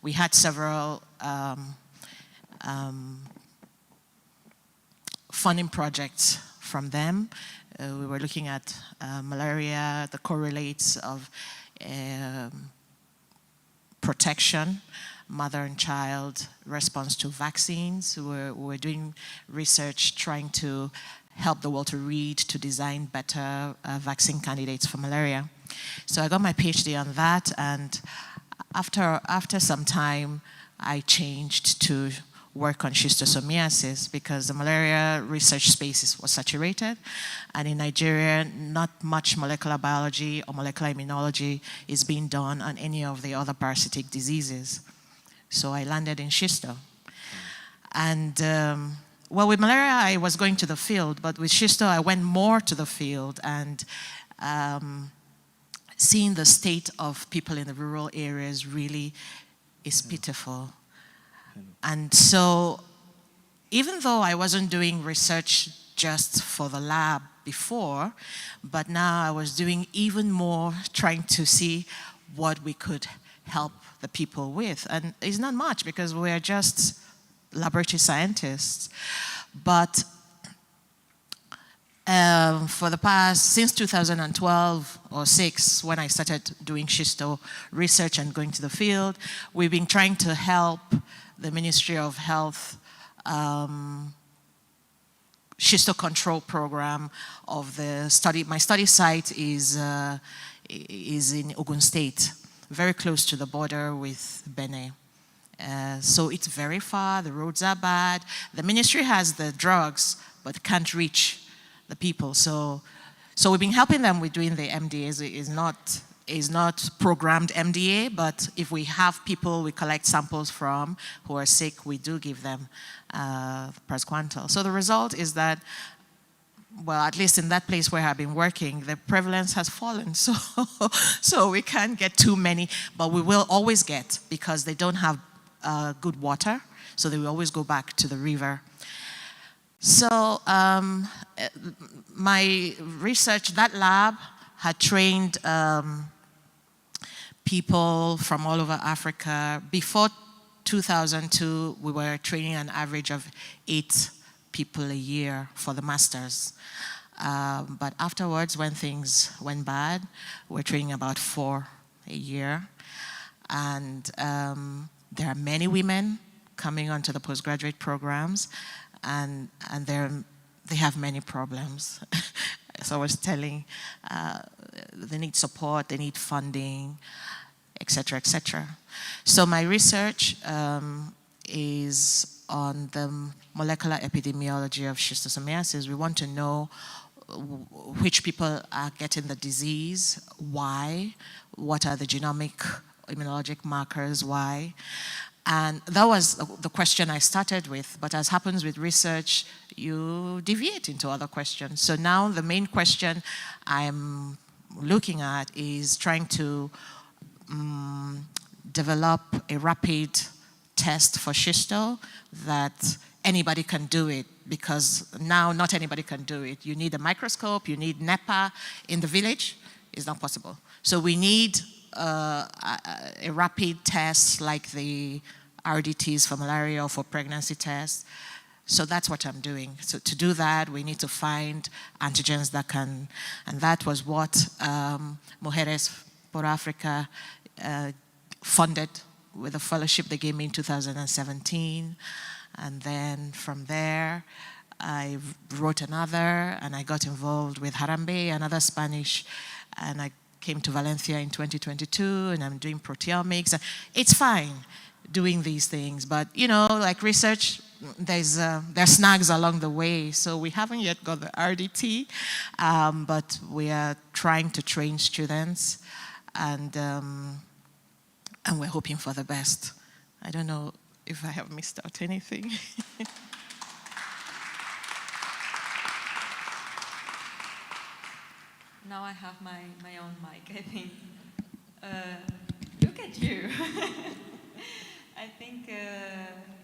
We had several funding projects from them. We were looking at malaria, the correlates of protection, mother and child response to vaccines. We were doing research trying to help the world to read, to design better vaccine candidates for malaria. So I got my PhD on that, and after some time, I changed to work on schistosomiasis because the malaria research space was saturated, and in Nigeria, not much molecular biology or molecular immunology is being done on any of the other parasitic diseases. So I landed in schisto. And well, with malaria, I was going to the field, but with schisto, I went more to the field, and seeing the state of people in the rural areas really is pitiful. And so, even though I wasn't doing research just for the lab before, but now I was doing even more, trying to see what we could help the people with. And it's not much because we're just laboratory scientists. But for the past, since 2012 or 6, when I started doing schisto research and going to the field, we've been trying to help the Ministry of Health schisto control program of the study. My study site is in Ogun State, very close to the border with Benin. So it's very far, the roads are bad. The ministry has the drugs, but can't reach the people. So we've been helping them with doing the MDAs. Is not programmed MDA, but if we have people we collect samples from who are sick, we do give them praziquantel. So the result is that, well, at least in that place where I've been working, the prevalence has fallen. So we can't get too many, but we will always get, because they don't have good water, so they will always go back to the river. So my research, that lab had trained people from all over Africa. Before 2002, we were training an average of 8 people a year for the masters. But afterwards, when things went bad, we're training about 4 a year. And there are many women coming onto the postgraduate programs, and they have many problems. So I was telling, they need support, they need funding, et cetera, et cetera. So my research is on the molecular epidemiology of schistosomiasis. We want to know which people are getting the disease, why, what are the genomic immunologic markers, why. And that was the question I started with, but as happens with research, you deviate into other questions. So now the main question I'm looking at is trying to develop a rapid test for schisto that anybody can do it, because now not anybody can do it. You need a microscope, you need NEPA in the village. It's not possible. So we need a rapid test like the RDTs for malaria or for pregnancy tests. So that's what I'm doing. So to do that, we need to find antigens that can, and that was what Mujeres por Africa funded with a fellowship they gave me in 2017. And then from there, I wrote another, and I got involved with Harambe, another Spanish, and I came to Valencia in 2022, and I'm doing proteomics. It's fine doing these things, but you know, like research, there's snags along the way. So we haven't yet got the RDT, but we are trying to train students, and we're hoping for the best. I don't know if I have missed out anything. Now I have my own mic, I think. Look at you. I think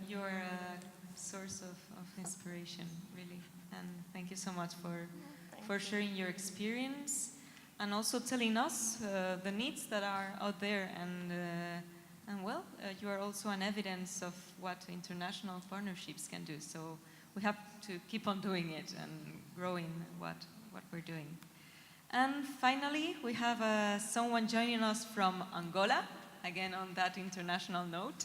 you're a source of inspiration, really. And thank you so much for sharing your experience and also telling us the needs that are out there, And well, you are also an evidence of what international partnerships can do. So we have to keep on doing it and growing what we're doing. And finally, we have someone joining us from Angola, again on that international note.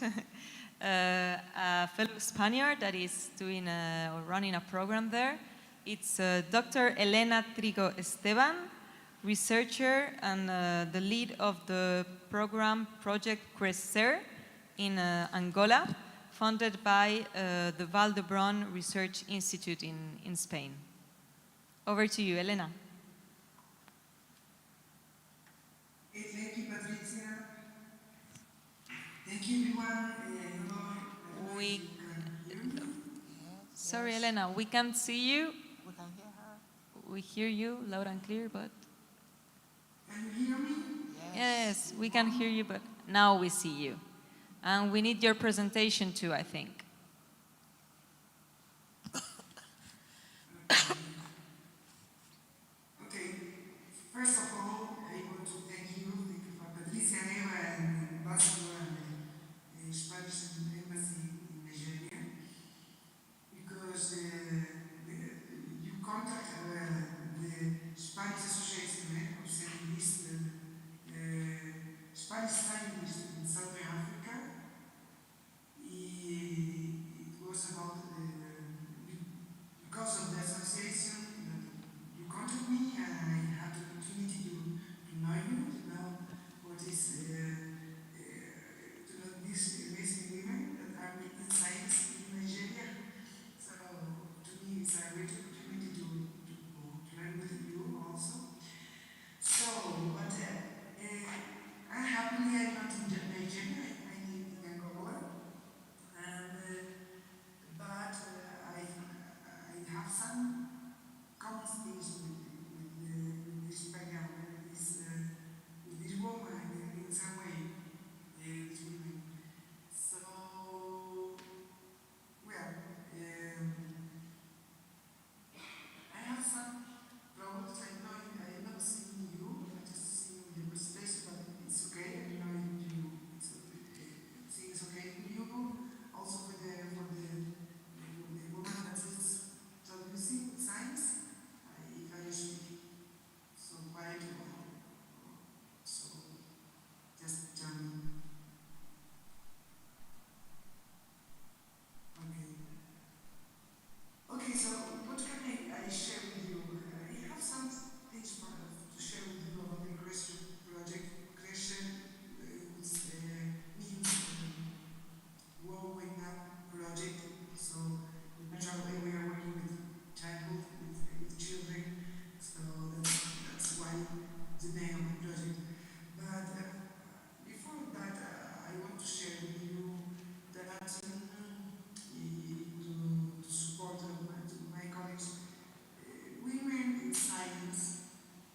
A fellow Spaniard that is doing or running a program there. It's Dr. Elena Trigo Esteban, researcher and the lead of the program Project Crecer in Angola, funded by the Valdebron Research Institute in Spain. Over to you, Elena. Thank you, Patricia. Thank you, everyone. Sorry, Elena, we can't see you. We can hear her. We hear you loud and clear, but... Can you hear me? Yes, we can hear you, but now we see you. And we need your presentation too, I think. Okay. First of all, I want to thank you for Patricia Neva and Ambassador and the Spanish Embassy in Nigeria, because you contact the Spanish Association of Scientists, Spanish scientists in Southern Africa. It was about because of the association you contact me, and I had the opportunity to know you, to know what is to know these amazing women that are making science in Nigeria. So to me it's a great opportunity to learn with you also. So, but I'm happily I'm not in Nigeria, I'm in Angola, and but I have some common things with this program, with this woman in some way, this women. So, well, I have some problems. I know I'm not seeing you, I'm just seeing the presentation, but it's okay. I know it's okay for you. Also for the woman that is traducing science. If I speak so quiet, so just tell me. Okay, so what can I share with you? I have some things to share with you about the Crecer project. Crecer means growing up project. So we are working with childhood, with children. So that's why the name of the project. But before that, I want to share with you that to support my colleagues, women in science,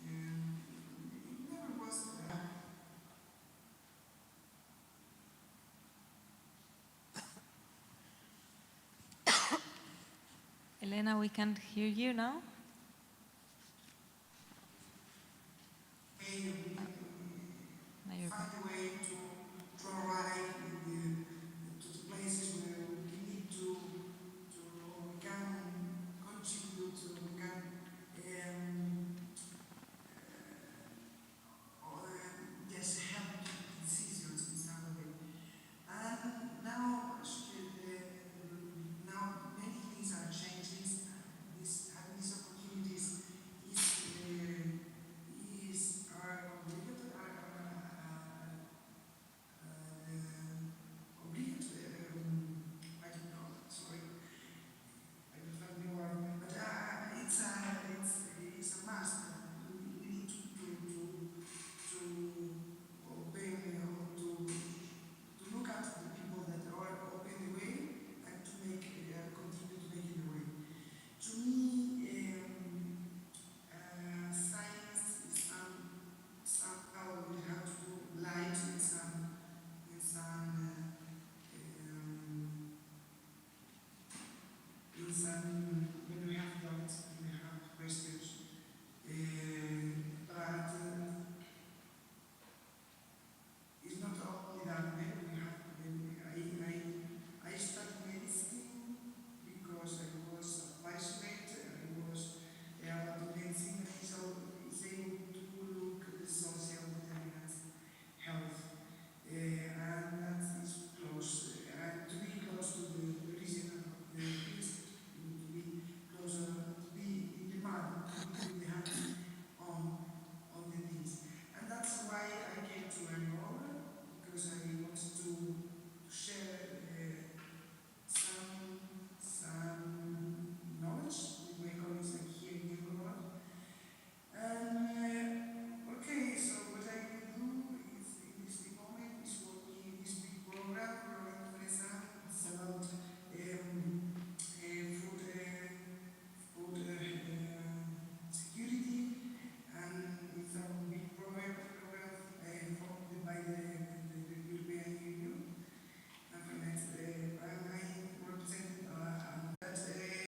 it never was. Elena, we can't hear you now.